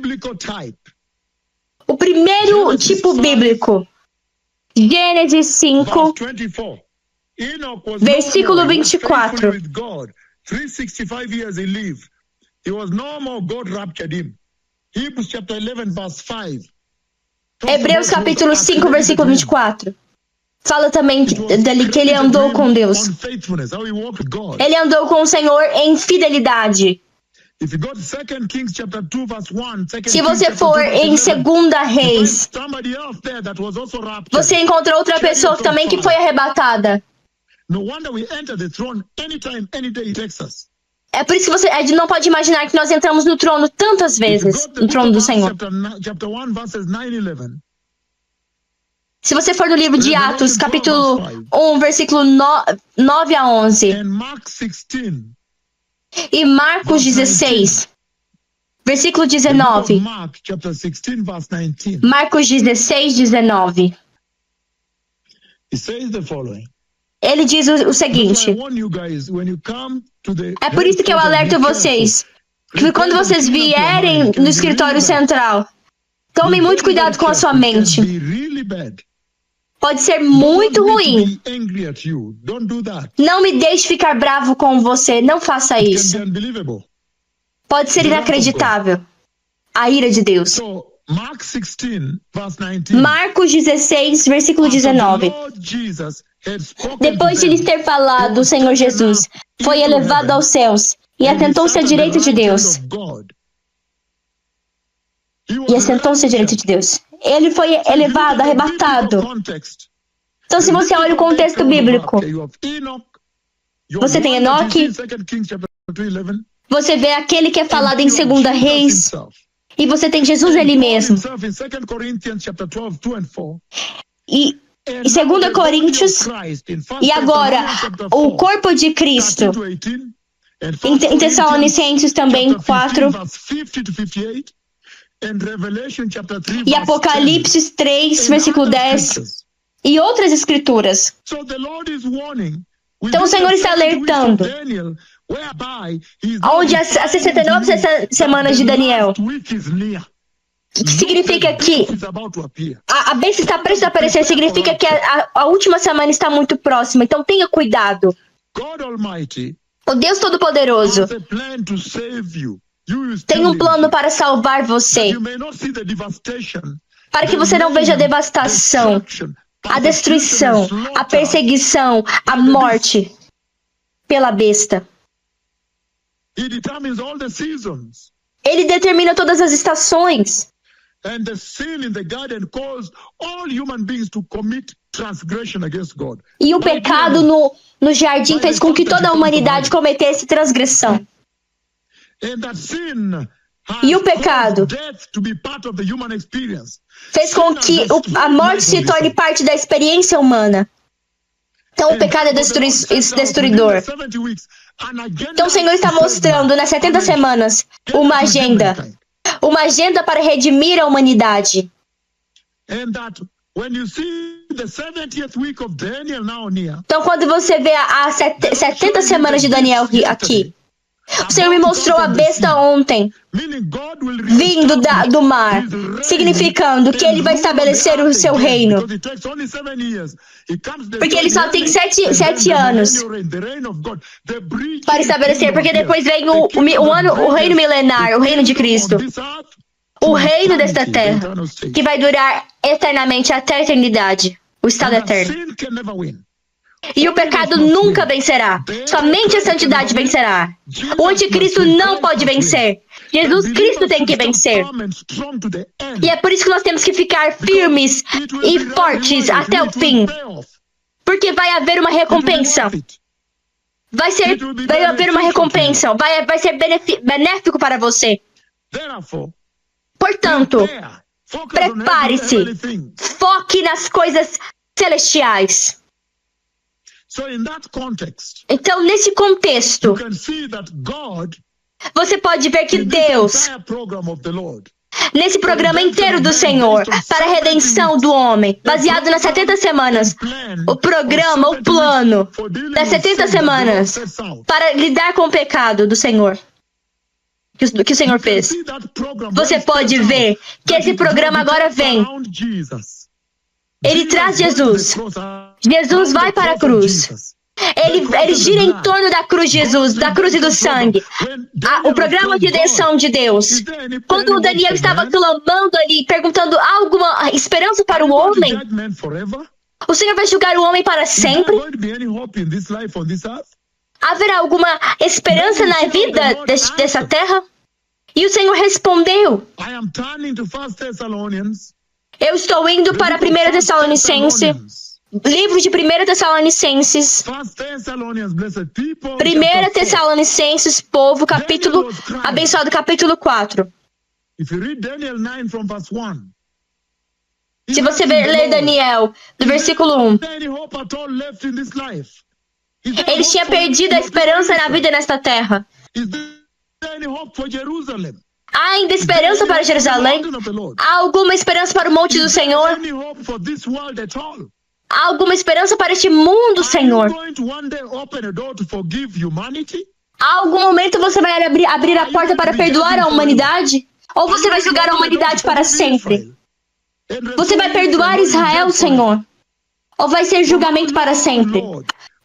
o primeiro tipo bíblico. Gênesis 5, versículo 24. Hebreus capítulo 5, versículo 24. Fala também dele que ele andou com Deus. Ele andou com o Senhor em fidelidade. Se você for em 2 Reis, você encontra outra pessoa também que foi arrebatada. É por isso que você não pode imaginar que nós entramos no trono tantas vezes, no trono do Senhor. Se você for no livro de Atos, capítulo 1, versículo 9 a 11. E Marcos 16, versículo 19. Marcos 16, 19. Ele diz o seguinte: é por isso que eu alerto vocês, que quando vocês vierem no escritório central, tomem muito cuidado com a sua mente. Pode ser muito ruim. Não me deixe ficar bravo com você. Não faça isso. Pode ser inacreditável. A ira de Deus. Marcos 16, versículo 19. Depois de lhes ter falado, o Senhor Jesus foi elevado aos céus e assentou-se à direita de Deus. Ele foi elevado, arrebatado. Então, se você olha o contexto bíblico, você tem Enoque, você vê aquele que é falado em 2 Reis, e você tem Jesus ele mesmo. E 2 Coríntios, e agora o corpo de Cristo. Em Tessalonicenses também 4. E Apocalipse 3, versículo 10. E outras escrituras. Então o Senhor está alertando. Onde as 69 semanas de Daniel. Que significa que a bênção está prestes a aparecer. Significa que a última semana está muito próxima. Então tenha cuidado. O Deus Todo-Poderoso tem um plano para salvar você. Para que você não veja a devastação, a destruição, a perseguição, a morte pela besta. Ele determina todas as estações. E o pecado no jardim fez com que toda a humanidade cometesse transgressão. E o pecado fez com que a morte se torne parte da experiência humana. Então o pecado é destruidor. Então o Senhor está mostrando nas 70 semanas uma agenda para redimir a humanidade. Então quando você vê as 70 semanas de Daniel aqui, O Senhor me mostrou a besta ontem, vindo do mar, significando que Ele vai estabelecer o seu reino. Porque Ele só tem 7 anos para estabelecer, porque depois vem o reino milenar, o reino de Cristo. O reino desta terra, que vai durar eternamente até a eternidade, o estado eterno. E o pecado nunca vencerá. Somente a santidade vencerá. O anticristo não pode vencer. Jesus Cristo tem que vencer. E é por isso que nós temos que ficar firmes e fortes até o fim. Porque vai haver uma recompensa. Vai haver uma recompensa. Vai ser benéfico para você. Portanto, prepare-se. Foque nas coisas celestiais. Então, nesse contexto, você pode ver que Deus, nesse programa inteiro do Senhor, para a redenção do homem, baseado nas 70 semanas, o plano das 70 semanas, para lidar com o pecado do Senhor, que o Senhor fez. Você pode ver que esse programa agora vem. Ele traz Jesus. Jesus vai para a cruz. Ele gira em torno da cruz de Jesus, da cruz e do sangue. O programa de redenção de Deus. Quando o Daniel estava clamando ali, perguntando alguma esperança para o homem, o Senhor vai julgar o homem para sempre? Haverá alguma esperança na vida dessa terra? E o Senhor respondeu. Eu estou indo para 1 Tessalonicenses, livro de 1 Tessalonicenses, 1 Tessalonicenses, povo, abençoado, capítulo 4. Se você ler Daniel, do versículo 1, ele tinha perdido a esperança na vida nesta terra. Há ainda esperança para Jerusalém? Há alguma esperança para o monte do Senhor? Há alguma esperança para este mundo, Senhor? Há algum momento você vai abrir a porta para perdoar a humanidade? Ou você vai julgar a humanidade para sempre? Você vai perdoar Israel, Senhor? Ou vai ser julgamento para sempre?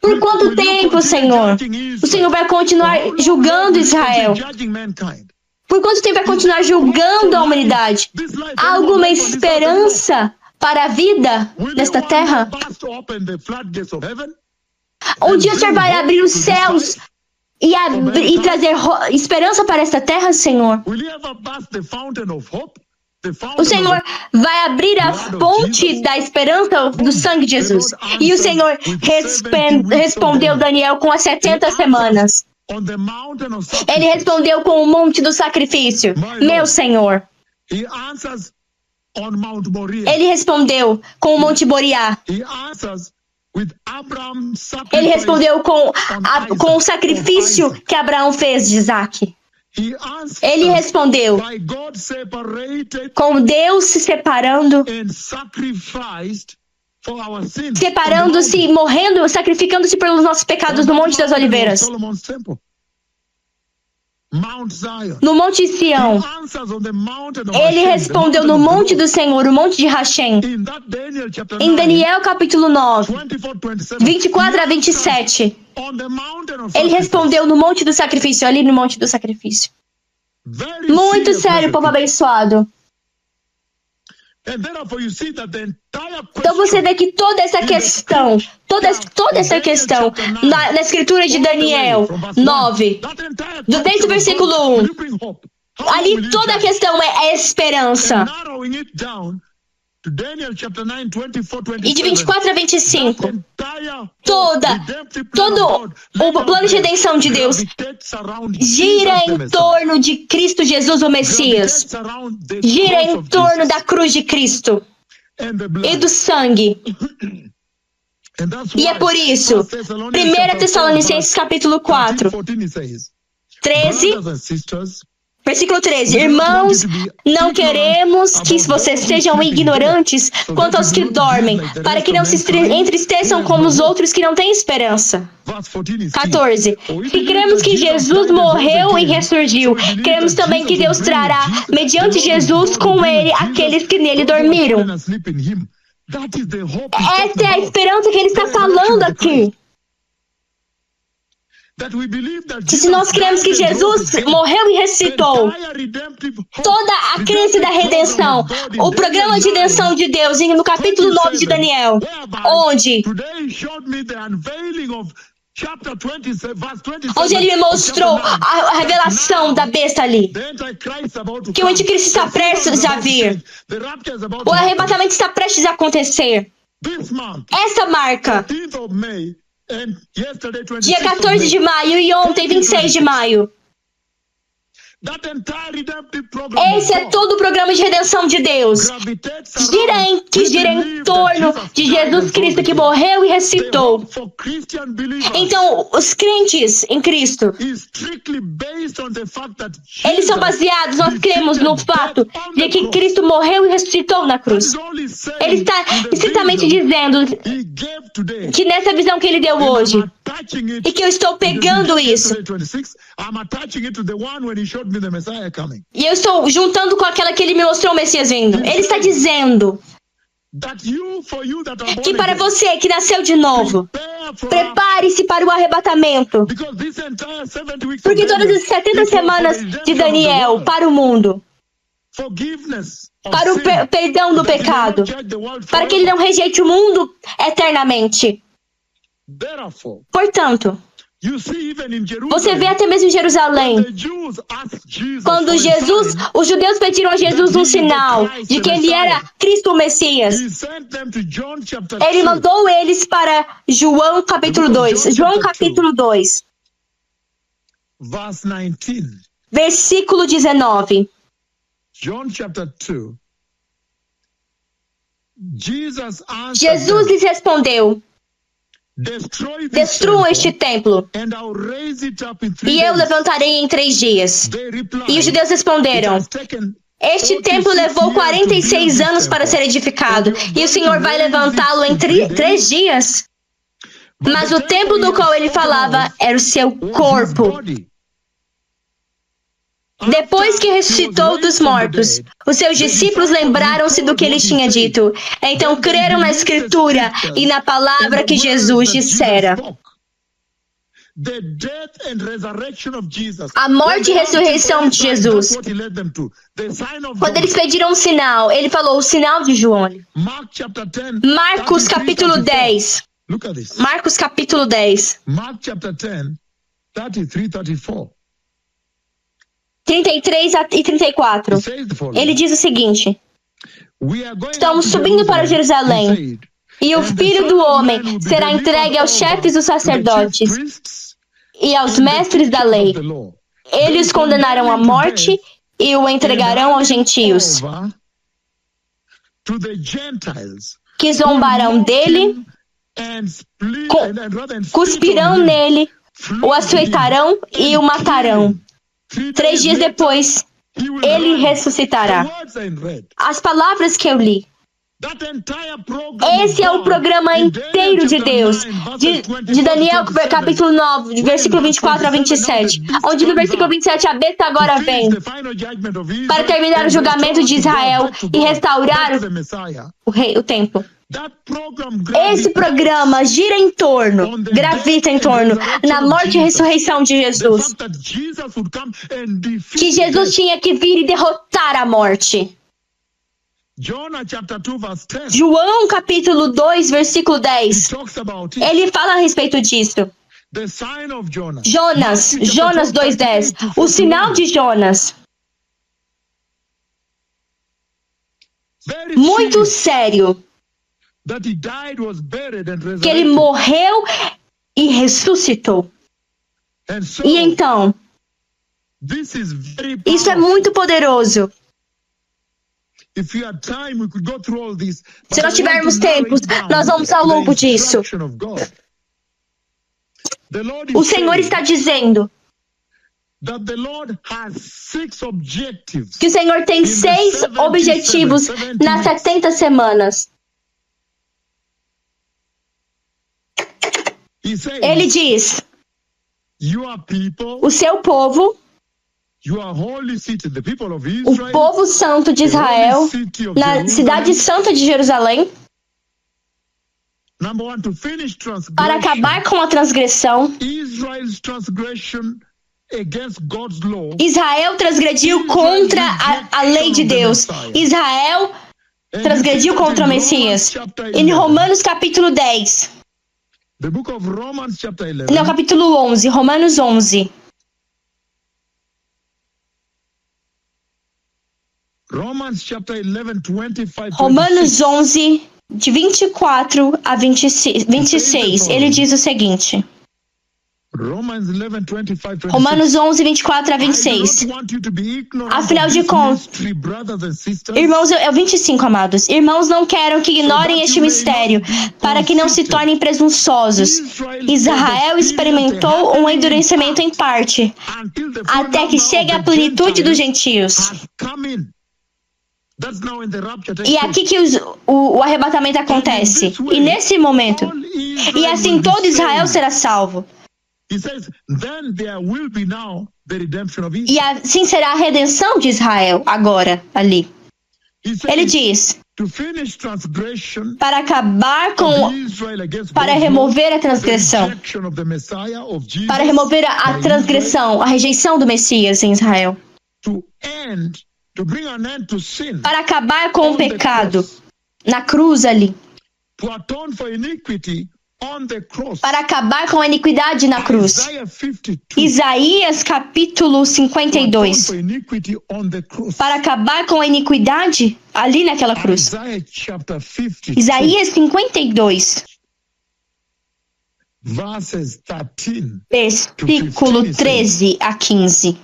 Por quanto tempo, Senhor? O Senhor vai continuar julgando Israel? Por quanto tempo vai continuar julgando a humanidade? Há alguma esperança para a vida nesta terra? Um dia o Senhor vai abrir os céus e trazer esperança para esta terra, Senhor? O Senhor vai abrir a fonte da esperança do sangue de Jesus. E o Senhor respondeu Daniel com as 70 semanas. Ele respondeu com o monte do sacrifício. Meu Senhor. Ele respondeu com o monte Moriá. Ele respondeu com o sacrifício que Abraão fez de Isaac. Ele respondeu com Deus se separando-se, morrendo, sacrificando-se pelos nossos pecados no Monte das Oliveiras. No Monte Sião. Ele respondeu no Monte do Senhor, o Monte de Hashem. Em Daniel capítulo 9, 24 a 27. Ele respondeu no Monte do Sacrifício, ali no Monte do Sacrifício. Muito sério, povo abençoado. Então você vê que toda essa questão, na escritura de Daniel 9, desde o versículo 1, ali toda a questão é esperança. E de 24 a 25, todo o plano de redenção de Deus gira em torno de Cristo Jesus, o Messias. Gira em torno da cruz de Cristo e do sangue. E é por isso, 1 Tessalonicenses capítulo 4, 13, Versículo 13. Irmãos, não queremos que vocês sejam ignorantes quanto aos que dormem, para que não se entristeçam como os outros que não têm esperança. 14. Se cremos que Jesus morreu e ressurgiu, cremos também que Deus trará, mediante Jesus, com ele, aqueles que nele dormiram. Essa é a esperança que ele está falando aqui. Que se nós cremos que Jesus morreu e ressuscitou, toda a crença da redenção, o programa de redenção de Deus, no capítulo 9 de Daniel, onde ele me mostrou a revelação da besta ali, que o anticristo está prestes a vir, o arrebatamento está prestes a acontecer. Essa marca, dia 14 de maio e ontem, 26 de maio. Esse é todo o programa de redenção de Deus. Que gira em torno de Jesus Cristo que morreu e ressuscitou. Então, os crentes em Cristo, eles são baseados, nós cremos no fato de que Cristo morreu e ressuscitou na cruz. Ele está estritamente dizendo que nessa visão que ele deu hoje, e que eu estou pegando isso, e eu estou juntando com aquela que ele me mostrou o Messias vindo. Ele está dizendo que para você que nasceu de novo, prepare-se para o arrebatamento. Porque todas as 70 semanas de Daniel para o mundo, para o perdão do pecado, para que ele não rejeite o mundo eternamente. Portanto, você vê até mesmo em Jerusalém, quando os judeus pediram a Jesus um sinal de que ele era Cristo o Messias, ele mandou eles para João capítulo 2. João capítulo 2, versículo 19. Jesus lhes respondeu: destruam este templo, e eu levantarei em 3 dias. E os judeus responderam: este templo levou 46 anos para ser edificado, e o Senhor vai levantá-lo em 3 dias? Mas o templo do qual ele falava era o seu corpo. Depois que ressuscitou dos mortos, os seus discípulos lembraram-se do que ele tinha dito. Então creram na Escritura e na palavra que Jesus dissera. A morte e ressurreição de Jesus. Quando eles pediram um sinal, ele falou o sinal de João. Marcos capítulo 10. Marcos capítulo 10. 33 e 34. Ele diz o seguinte: estamos subindo para Jerusalém, e o Filho do Homem será entregue aos chefes dos sacerdotes e aos mestres da lei. Eles condenarão à morte e o entregarão aos gentios, que zombarão dele, cuspirão nele, o açoitarão e o matarão. 3 dias depois, ele ressuscitará. As palavras que eu li. Esse é o programa inteiro de Deus, de Daniel, capítulo 9, de versículo 24 a 27, onde no versículo 27 a besta agora vem para terminar o julgamento de Israel e restaurar o templo. Esse programa gira em torno, gravita em torno, na morte e ressurreição de Jesus. Que Jesus tinha que vir e derrotar a morte. João capítulo 2, versículo 10. Ele fala a respeito disso. Jonas 2:10. O sinal de Jonas. Muito sério. Que ele morreu e ressuscitou. E então, isso é muito poderoso. Se nós tivermos tempo, nós vamos ao longo disso. O Senhor está dizendo que o Senhor tem 6 objetivos nas 70 semanas. Ele diz: o seu povo, o povo santo de Israel, na cidade santa de Jerusalém, para acabar com a transgressão. Israel transgrediu contra a lei de Deus. Israel transgrediu contra o Messias. Em Romanos capítulo 10. Não, capítulo 11. Romanos 11. Romanos 11, de 24 a 26. Ele diz o seguinte. Romanos 11, 24 a 26. Afinal de contas, irmãos, é o 25, amados. Irmãos, não quero que ignorem este mistério, para que não se tornem presunçosos. Israel experimentou um endurecimento em parte, até que chegue a plenitude dos gentios. E aqui que o arrebatamento acontece. E nesse momento. E assim todo Israel será salvo. E assim será a redenção de Israel agora, ali. Ele diz: para acabar com, para remover a transgressão, para remover a transgressão, a rejeição do Messias em Israel, para acabar com o pecado na cruz ali, para acabar com a iniquidade na cruz. Isaías capítulo 52. Para acabar com a iniquidade ali naquela cruz. Isaías 52. Versículo 13 a 15.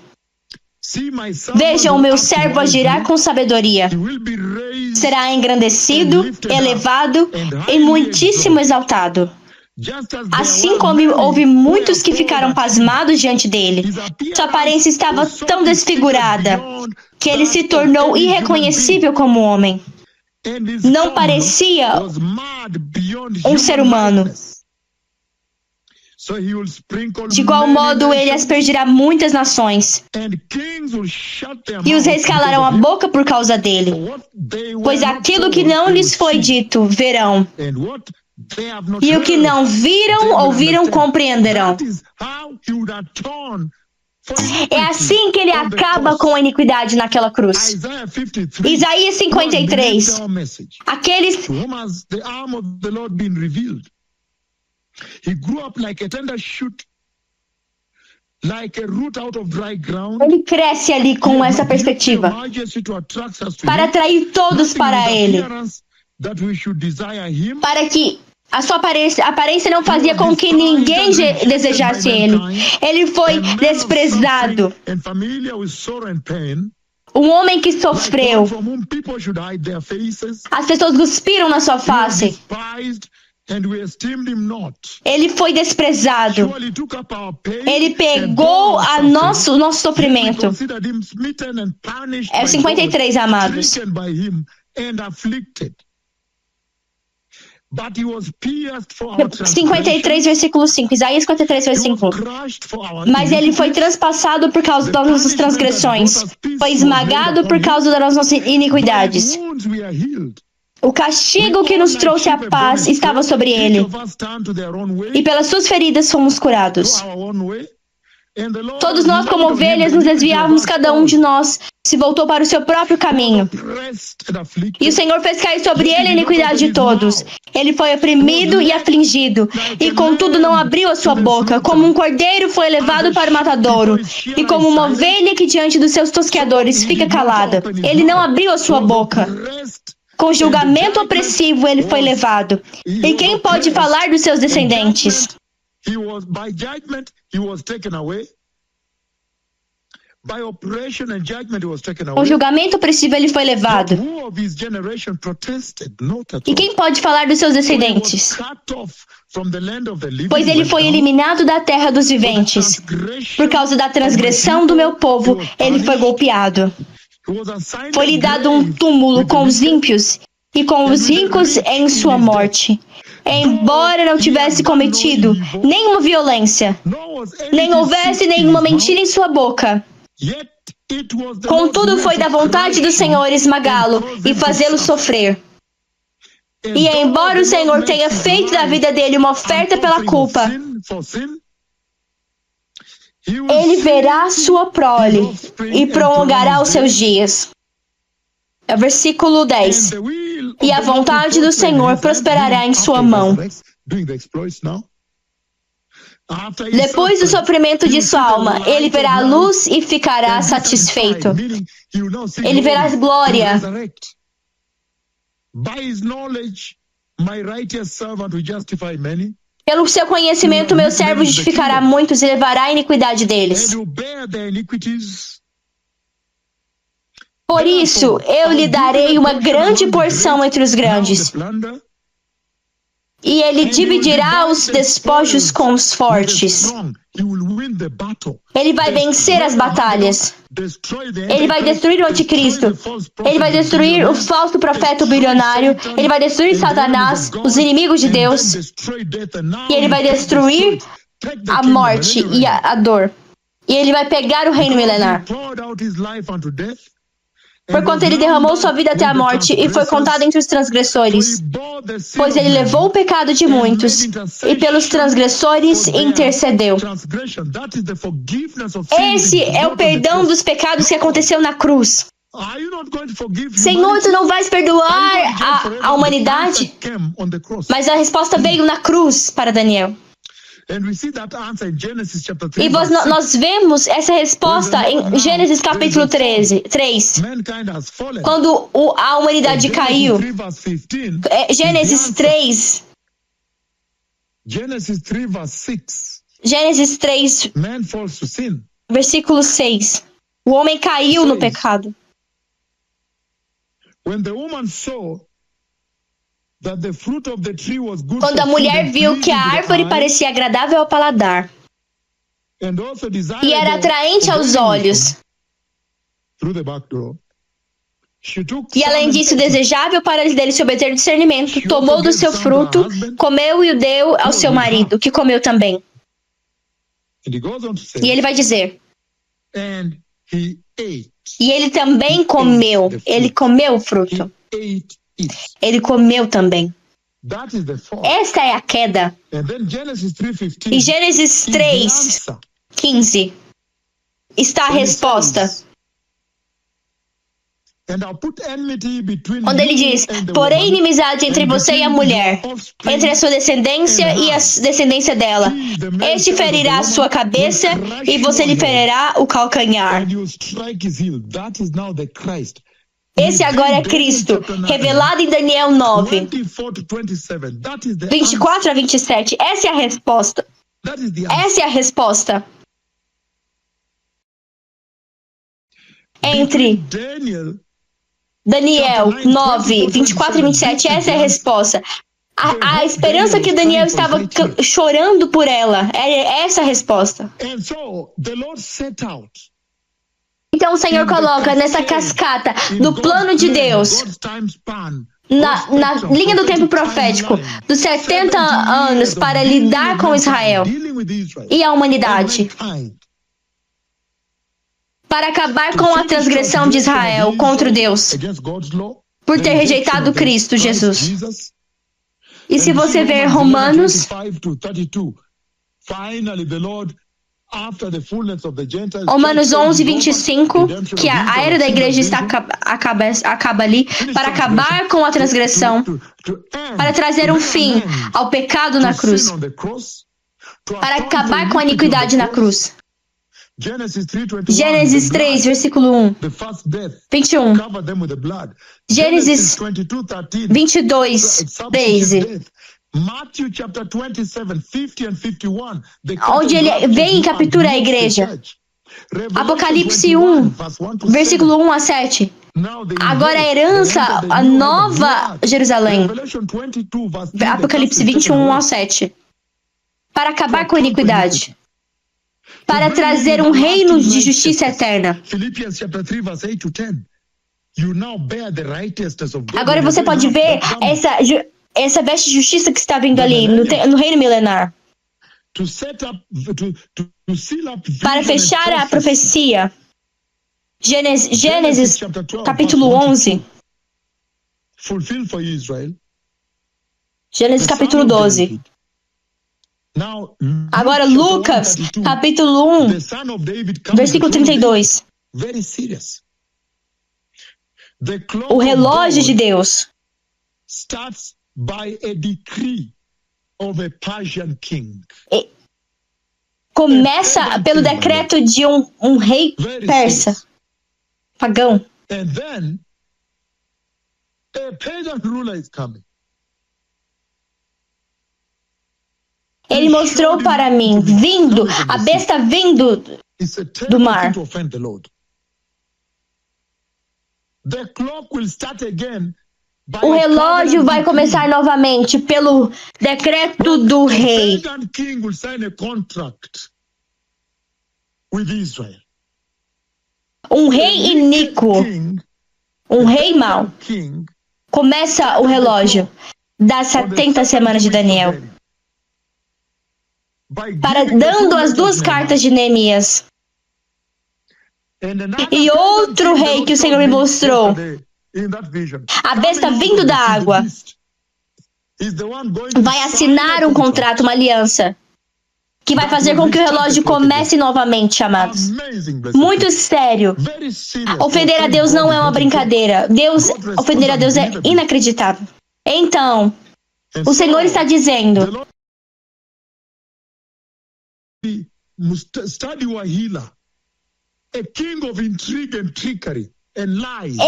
Veja, o meu servo agirá com sabedoria. Será engrandecido, elevado e muitíssimo exaltado. Assim como houve muitos que ficaram pasmados diante dele, sua aparência estava tão desfigurada que ele se tornou irreconhecível como homem. Não parecia um ser humano. De igual modo, ele aspergirá muitas nações, e os reis calarão a boca por causa dele, pois aquilo que não lhes foi dito, verão. E o que não viram, ouviram, compreenderão. É assim que ele acaba com a iniquidade naquela cruz. Isaías 53. Aqueles... Ele cresce ali com essa perspectiva para atrair todos para ele, para que a sua aparência não fazia com que ninguém desejasse ele. Ele foi desprezado. Um homem que sofreu. As pessoas cuspiram na sua face. Ele foi desprezado. Ele pegou o nosso sofrimento. É o 53, amados. 53, versículo 5. Isaías 53, versículo 5. Mas ele foi traspassado por causa das nossas transgressões. Foi esmagado por causa das nossas iniquidades. O castigo que nos trouxe a paz estava sobre ele. E pelas suas feridas fomos curados. Todos nós, como ovelhas, nos desviávamos, cada um de nós se voltou para o seu próprio caminho. E o Senhor fez cair sobre ele a iniquidade de todos. Ele foi oprimido e afligido, e contudo não abriu a sua boca. Como um cordeiro foi levado para o matadouro, e como uma ovelha que diante dos seus tosqueadores fica calada. Ele não abriu a sua boca. Com julgamento opressivo ele foi levado. E quem pode falar dos seus descendentes? Com julgamento opressivo ele foi levado. E quem pode falar dos seus descendentes? Pois ele foi eliminado da terra dos viventes. Por causa da transgressão do meu povo, ele foi golpeado. Foi-lhe dado um túmulo com os ímpios e com os ricos em sua morte. Embora não tivesse cometido nenhuma violência, nem houvesse nenhuma mentira em sua boca, contudo foi da vontade do Senhor esmagá-lo e fazê-lo sofrer. E embora o Senhor tenha feito da vida dele uma oferta pela culpa, ele verá sua prole e prolongará os seus dias. É o versículo 10. E a vontade do Senhor prosperará em sua mão. Depois do sofrimento de sua alma, ele verá a luz e ficará satisfeito. Ele verá a glória. Pelo seu conhecimento, meu servo justificará muitos e levará a iniquidade deles. Por isso, eu lhe darei uma grande porção entre os grandes. E ele dividirá os despojos com os fortes. Ele vai vencer as batalhas. Ele vai destruir o anticristo. Ele vai destruir o falso profeta bilionário. Ele vai destruir Satanás, os inimigos de Deus. E ele vai destruir a morte e a dor. E ele vai pegar o reino milenar. Porquanto ele derramou sua vida até a morte e foi contado entre os transgressores. Pois ele levou o pecado de muitos e pelos transgressores intercedeu. Esse é o perdão dos pecados que aconteceu na cruz. Senhor, tu não vais perdoar a humanidade? Mas a resposta veio na cruz para Daniel. E nós vemos essa resposta em Gênesis capítulo 3, quando a humanidade caiu. Gênesis 3, versículo 6. O homem caiu no pecado. Quando a mulher viu que a árvore parecia agradável ao paladar e era atraente aos olhos, e além disso desejável para dele se obter discernimento, tomou do seu fruto, comeu e o deu ao seu marido, que comeu também. E ele vai dizer, e ele também comeu, ele comeu o fruto. Ele comeu também. Esta é a queda. Em Gênesis 3:15 está a resposta. Quando ele diz, porém inimizade entre você e a mulher, entre a sua descendência e a descendência dela. Este ferirá a sua cabeça e você lhe ferirá o calcanhar. Esse agora é Cristo, revelado em Daniel 9, 24 a 27. Essa é a resposta. Essa é a resposta. Entre Daniel 9, 24 e 27, essa é a resposta. A esperança que Daniel estava chorando por ela, é essa a resposta. Então o Senhor coloca nessa cascata, no plano de Deus, na linha do tempo profético, dos 70 anos para lidar com Israel e a humanidade, para acabar com a transgressão de Israel contra Deus, por ter rejeitado Cristo Jesus. E se você ver Romanos, Romanos 11, 25, que a era da igreja acaba ali, para acabar com a transgressão, para trazer um fim ao pecado na cruz, para acabar com a iniquidade na cruz. Gênesis 3, versículo 1, 21. Gênesis 22, 13. Onde ele vem e captura a igreja. Apocalipse 1, versículo 1 a 7. Agora a herança, a nova Jerusalém. Apocalipse 21, 1 a 7. Para acabar com a iniquidade. Para trazer um reino de justiça eterna. Agora você pode ver essa veste de justiça que está vindo ali no reino milenar. Para fechar a profecia. Gênesis capítulo 11. Gênesis capítulo 12. Agora Lucas capítulo 1, versículo 32. O relógio de Deus começa pelo decreto de um rei persa, pagão. Ele mostrou para mim, a besta vindo do mar. O relógio vai começar novamente pelo decreto do rei. Um rei iníquo, um rei mau, começa o relógio das 70 semanas de Daniel. Dando as duas cartas de Neemias. E outro rei que o Senhor me mostrou, a besta vindo da água, vai assinar um contrato, uma aliança, que vai fazer com que o relógio comece novamente, amados. Muito sério. Ofender a Deus não é uma brincadeira. Ofender a Deus é inacreditável. Então, o Senhor está dizendo: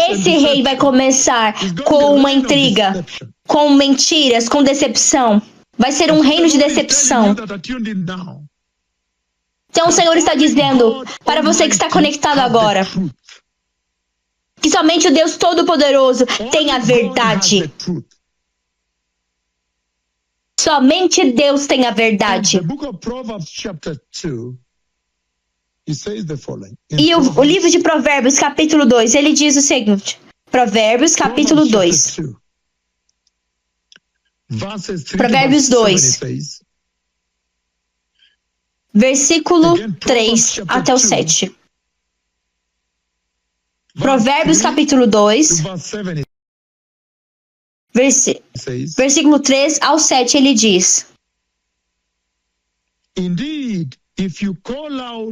esse rei vai começar com uma intriga, com mentiras, com decepção. Vai ser um reino de decepção. Então o Senhor está dizendo para você que está conectado agora, que somente o Deus Todo-Poderoso tem a verdade. Somente Deus tem a verdade. E o livro de Provérbios, capítulo 2, ele diz o seguinte. Provérbios, capítulo 2. Provérbios 2. Versículo 3 até o 7. Provérbios, capítulo 2. Versículo 3 ao 7, ele diz: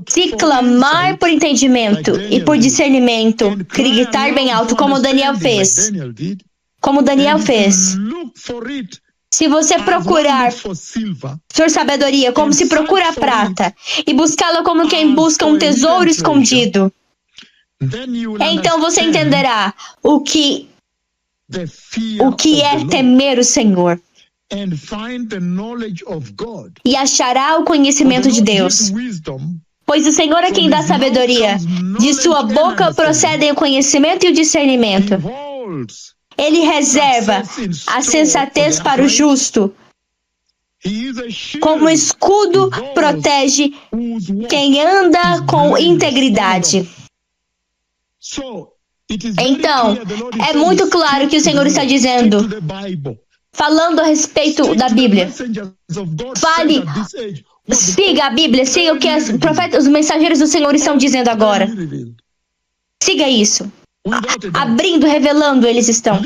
se clamar por entendimento e por discernimento, gritar bem alto, como Daniel fez. Se você procurar por sabedoria, como se procura a prata, e buscá-la como quem busca um tesouro escondido, então você entenderá o que é temer o Senhor. E achará o conhecimento de Deus. Pois o Senhor é quem dá sabedoria. De sua boca procedem o conhecimento e o discernimento. Ele reserva a sensatez para o justo. Como escudo protege quem anda com integridade. Então, é muito claro que o Senhor está dizendo, falando a respeito da Bíblia. Siga a Bíblia, siga o que os mensageiros do Senhor estão dizendo agora. Siga isso. Abrindo, revelando, eles estão.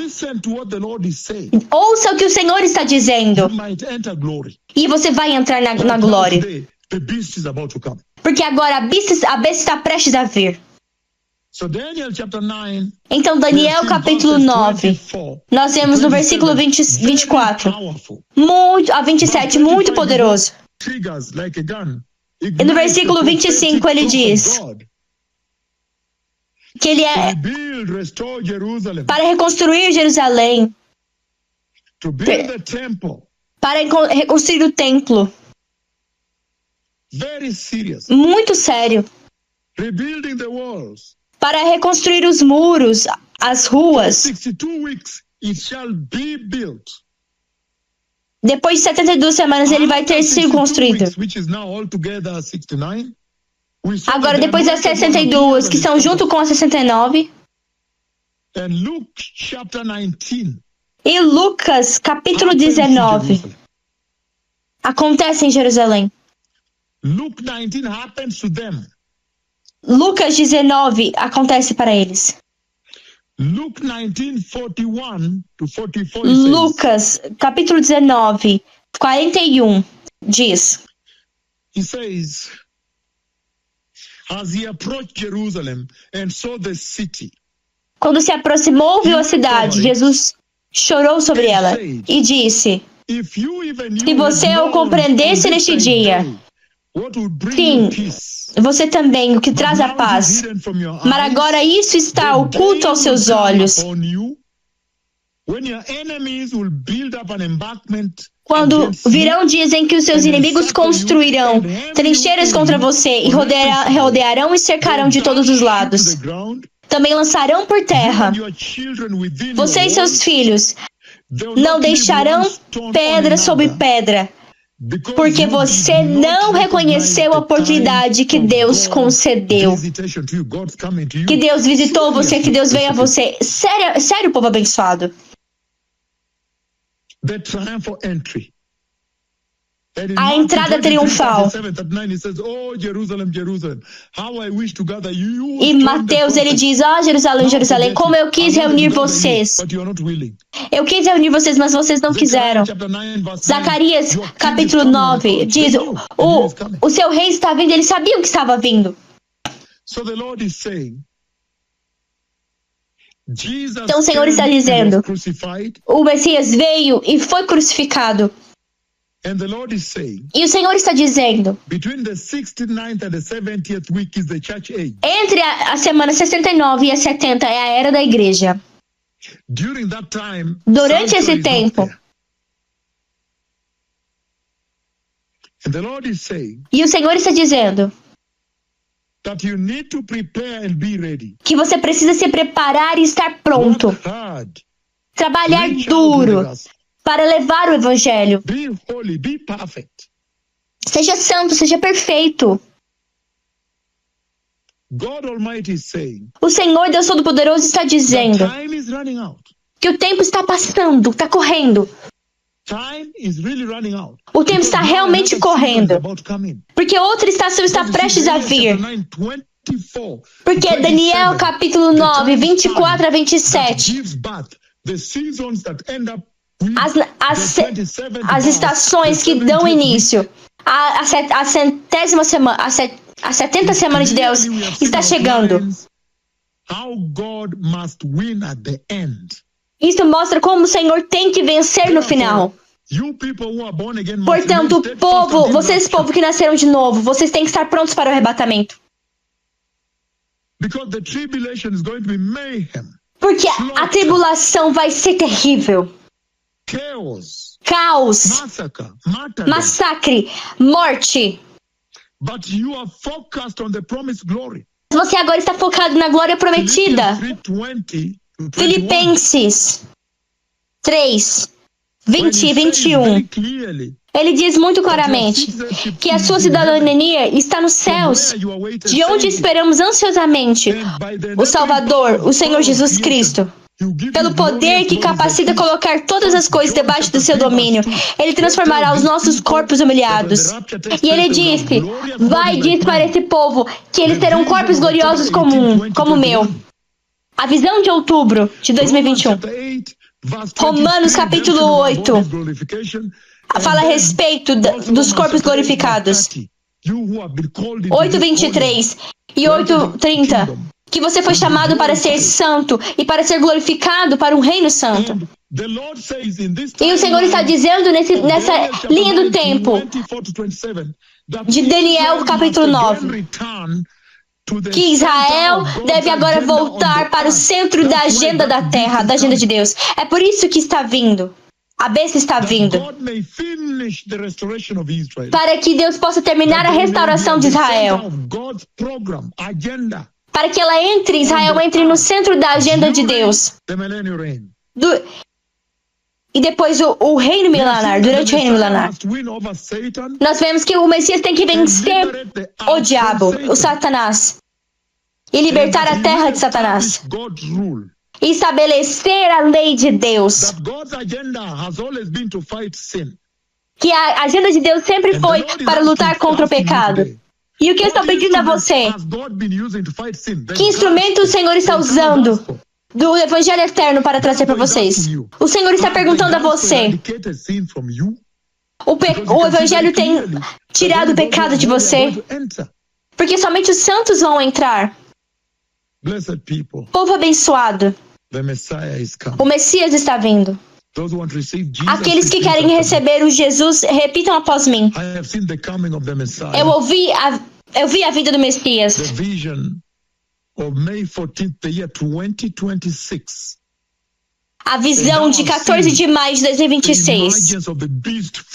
Ouça o que o Senhor está dizendo. E você vai entrar na glória. Porque agora a besta está prestes a vir. Então, Daniel capítulo 9, nós vemos no versículo 24, a 27, muito poderoso. E no versículo 25 ele diz que ele é para reconstruir Jerusalém, para reconstruir o templo. Muito sério. rebuilding the walls. Para reconstruir os muros, as ruas. 62 weeks it shall be built. Depois de 72 semanas ele vai ter sido construído. Agora, depois das 62, que são junto com as 69. E Lucas, capítulo 19. Acontece em Jerusalém. Lucas 19 acontece para eles. Lucas, capítulo 19, 41, diz. He says, as he approached Jerusalem and saw the city. Quando se aproximou, viu a cidade, Jesus chorou sobre ela e disse: se você o compreendesse neste dia, sim, você também, o que traz a paz. Mas agora isso está oculto aos seus olhos. Quando virão dias em que os seus inimigos construirão trincheiras contra você e rodearão e cercarão de todos os lados. Também lançarão por terra. Você e seus filhos não deixarão pedra sobre pedra, porque você não reconheceu a oportunidade que Deus concedeu. Que Deus visitou você, que Deus veio a você. Sério, povo abençoado. A entrada triunfal. E Mateus, ele diz: Jerusalém, Jerusalém, como eu quis reunir vocês. Eu quis reunir vocês, mas vocês não quiseram. Zacarias, capítulo 9, diz: o seu rei está vindo, eles sabiam que estava vindo. Então o Senhor está dizendo: o Messias veio e foi crucificado. E o Senhor está dizendo: entre a semana 69 e a 70 é a era da igreja. Durante esse tempo. E o Senhor está dizendo que você precisa se preparar e estar pronto. Trabalhar duro para levar o evangelho. Seja santo, seja perfeito. O Senhor, Deus Todo-Poderoso, está dizendo que o tempo está passando, está correndo. O tempo está realmente correndo. Porque outra estação está prestes a vir. Porque Daniel, capítulo 9, 24 a 27. As estações que dão início à 70ª semana, a 70 semanas de Deus está chegando. Isso mostra como o Senhor tem que vencer no final. Portanto, vocês povo que nasceram de novo, vocês têm que estar prontos para o arrebatamento. Porque a tribulação vai ser terrível. Caos, massacre, morte. Você agora está focado na glória prometida. Filipenses 3, 20 e 21. Ele diz muito claramente que a sua cidadania está nos céus, de onde esperamos ansiosamente o Salvador, o Senhor Jesus Cristo. Pelo poder que capacita colocar todas as coisas debaixo do seu domínio, Ele transformará os nossos corpos humilhados. E Ele disse: vai dizer para esse povo que eles terão corpos gloriosos como o meu. A visão de outubro de 2021. Romanos capítulo 8 fala a respeito dos corpos glorificados. 8:23 e 8:30. Que você foi chamado para ser santo e para ser glorificado para um reino santo. E o Senhor está dizendo nessa linha do tempo de Daniel capítulo 9 que Israel deve agora voltar para o centro da agenda da terra, da agenda de Deus. É por isso que está vindo. A besta está vindo. Para que Deus possa terminar a restauração de Israel. Para que Israel entre no centro da agenda de Deus. E depois o reino milenar, durante o reino milenar. Nós vemos que o Messias tem que vencer o diabo, o Satanás. E libertar a terra de Satanás. E estabelecer a lei de Deus. Que a agenda de Deus sempre foi para lutar contra o pecado. E o que eu estou pedindo a você? Que instrumento o Senhor está usando do Evangelho Eterno para trazer para vocês? O Senhor está perguntando a você. O Evangelho tem tirado o pecado de você? Porque somente os santos vão entrar. Povo abençoado. O Messias está vindo. Aqueles que querem receber o Jesus, repitam após mim. Eu vi a vida do Messias. A visão de 14 de maio de 2026.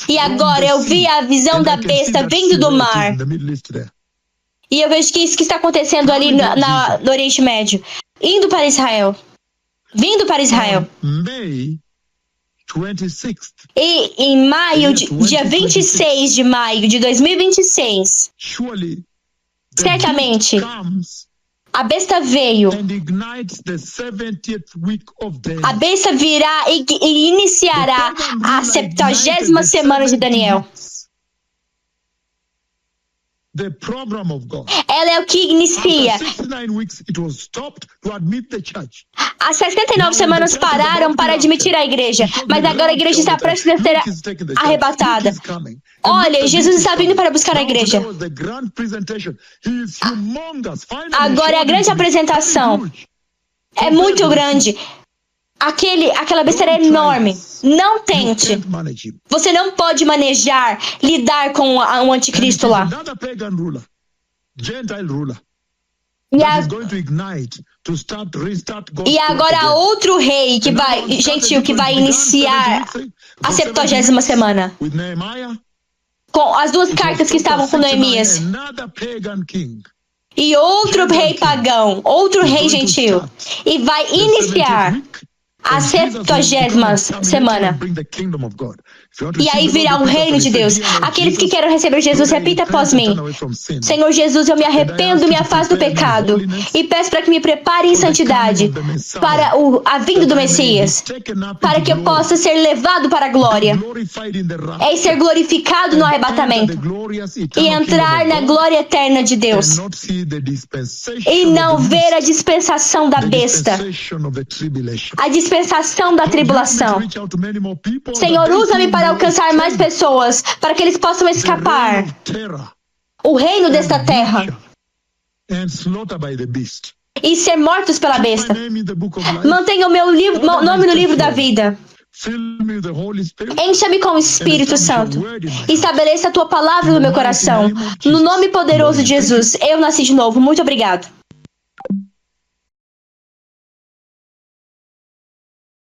E agora eu vi a visão da besta vindo do mar. E eu vejo que isso que está acontecendo ali no Oriente Médio. Indo para Israel. Vindo para Israel. E em maio, dia 26 de maio de 2026, certamente, a besta veio. A besta virá e iniciará a 70ª semana de Daniel. Ela é o que inicia. As 69 semanas pararam para admitir a igreja, mas agora a igreja está prestes a ser arrebatada. Olha, Jesus está vindo para buscar a igreja. Agora é a grande apresentação. É muito grande. Aquela besteira é enorme. Não tente. Você não pode manejar, lidar com o anticristo lá. E agora há outro rei gentil que vai iniciar a 70ª semana. Com as duas cartas que estavam com Neemias. E outro rei pagão, outro rei gentil. E vai iniciar a 70ª semana. E aí virá o reino de Deus. Aqueles que querem receber Jesus, repita após mim. Senhor Jesus, eu me arrependo, me afasto do pecado. E peço para que me prepare em santidade para a vinda do Messias. Para que eu possa ser levado para a glória. É ser glorificado no arrebatamento. E entrar na glória eterna de Deus. E não ver a dispensação da besta. A dispensação da tribulação. Senhor, usa-me para alcançar mais pessoas, para que eles possam escapar. O reino desta terra. E ser mortos pela besta. Mantenha o meu nome no livro da vida. Encha-me com o Espírito Santo. Estabeleça a tua palavra no meu coração. No nome poderoso de Jesus, eu nasci de novo. Muito obrigado.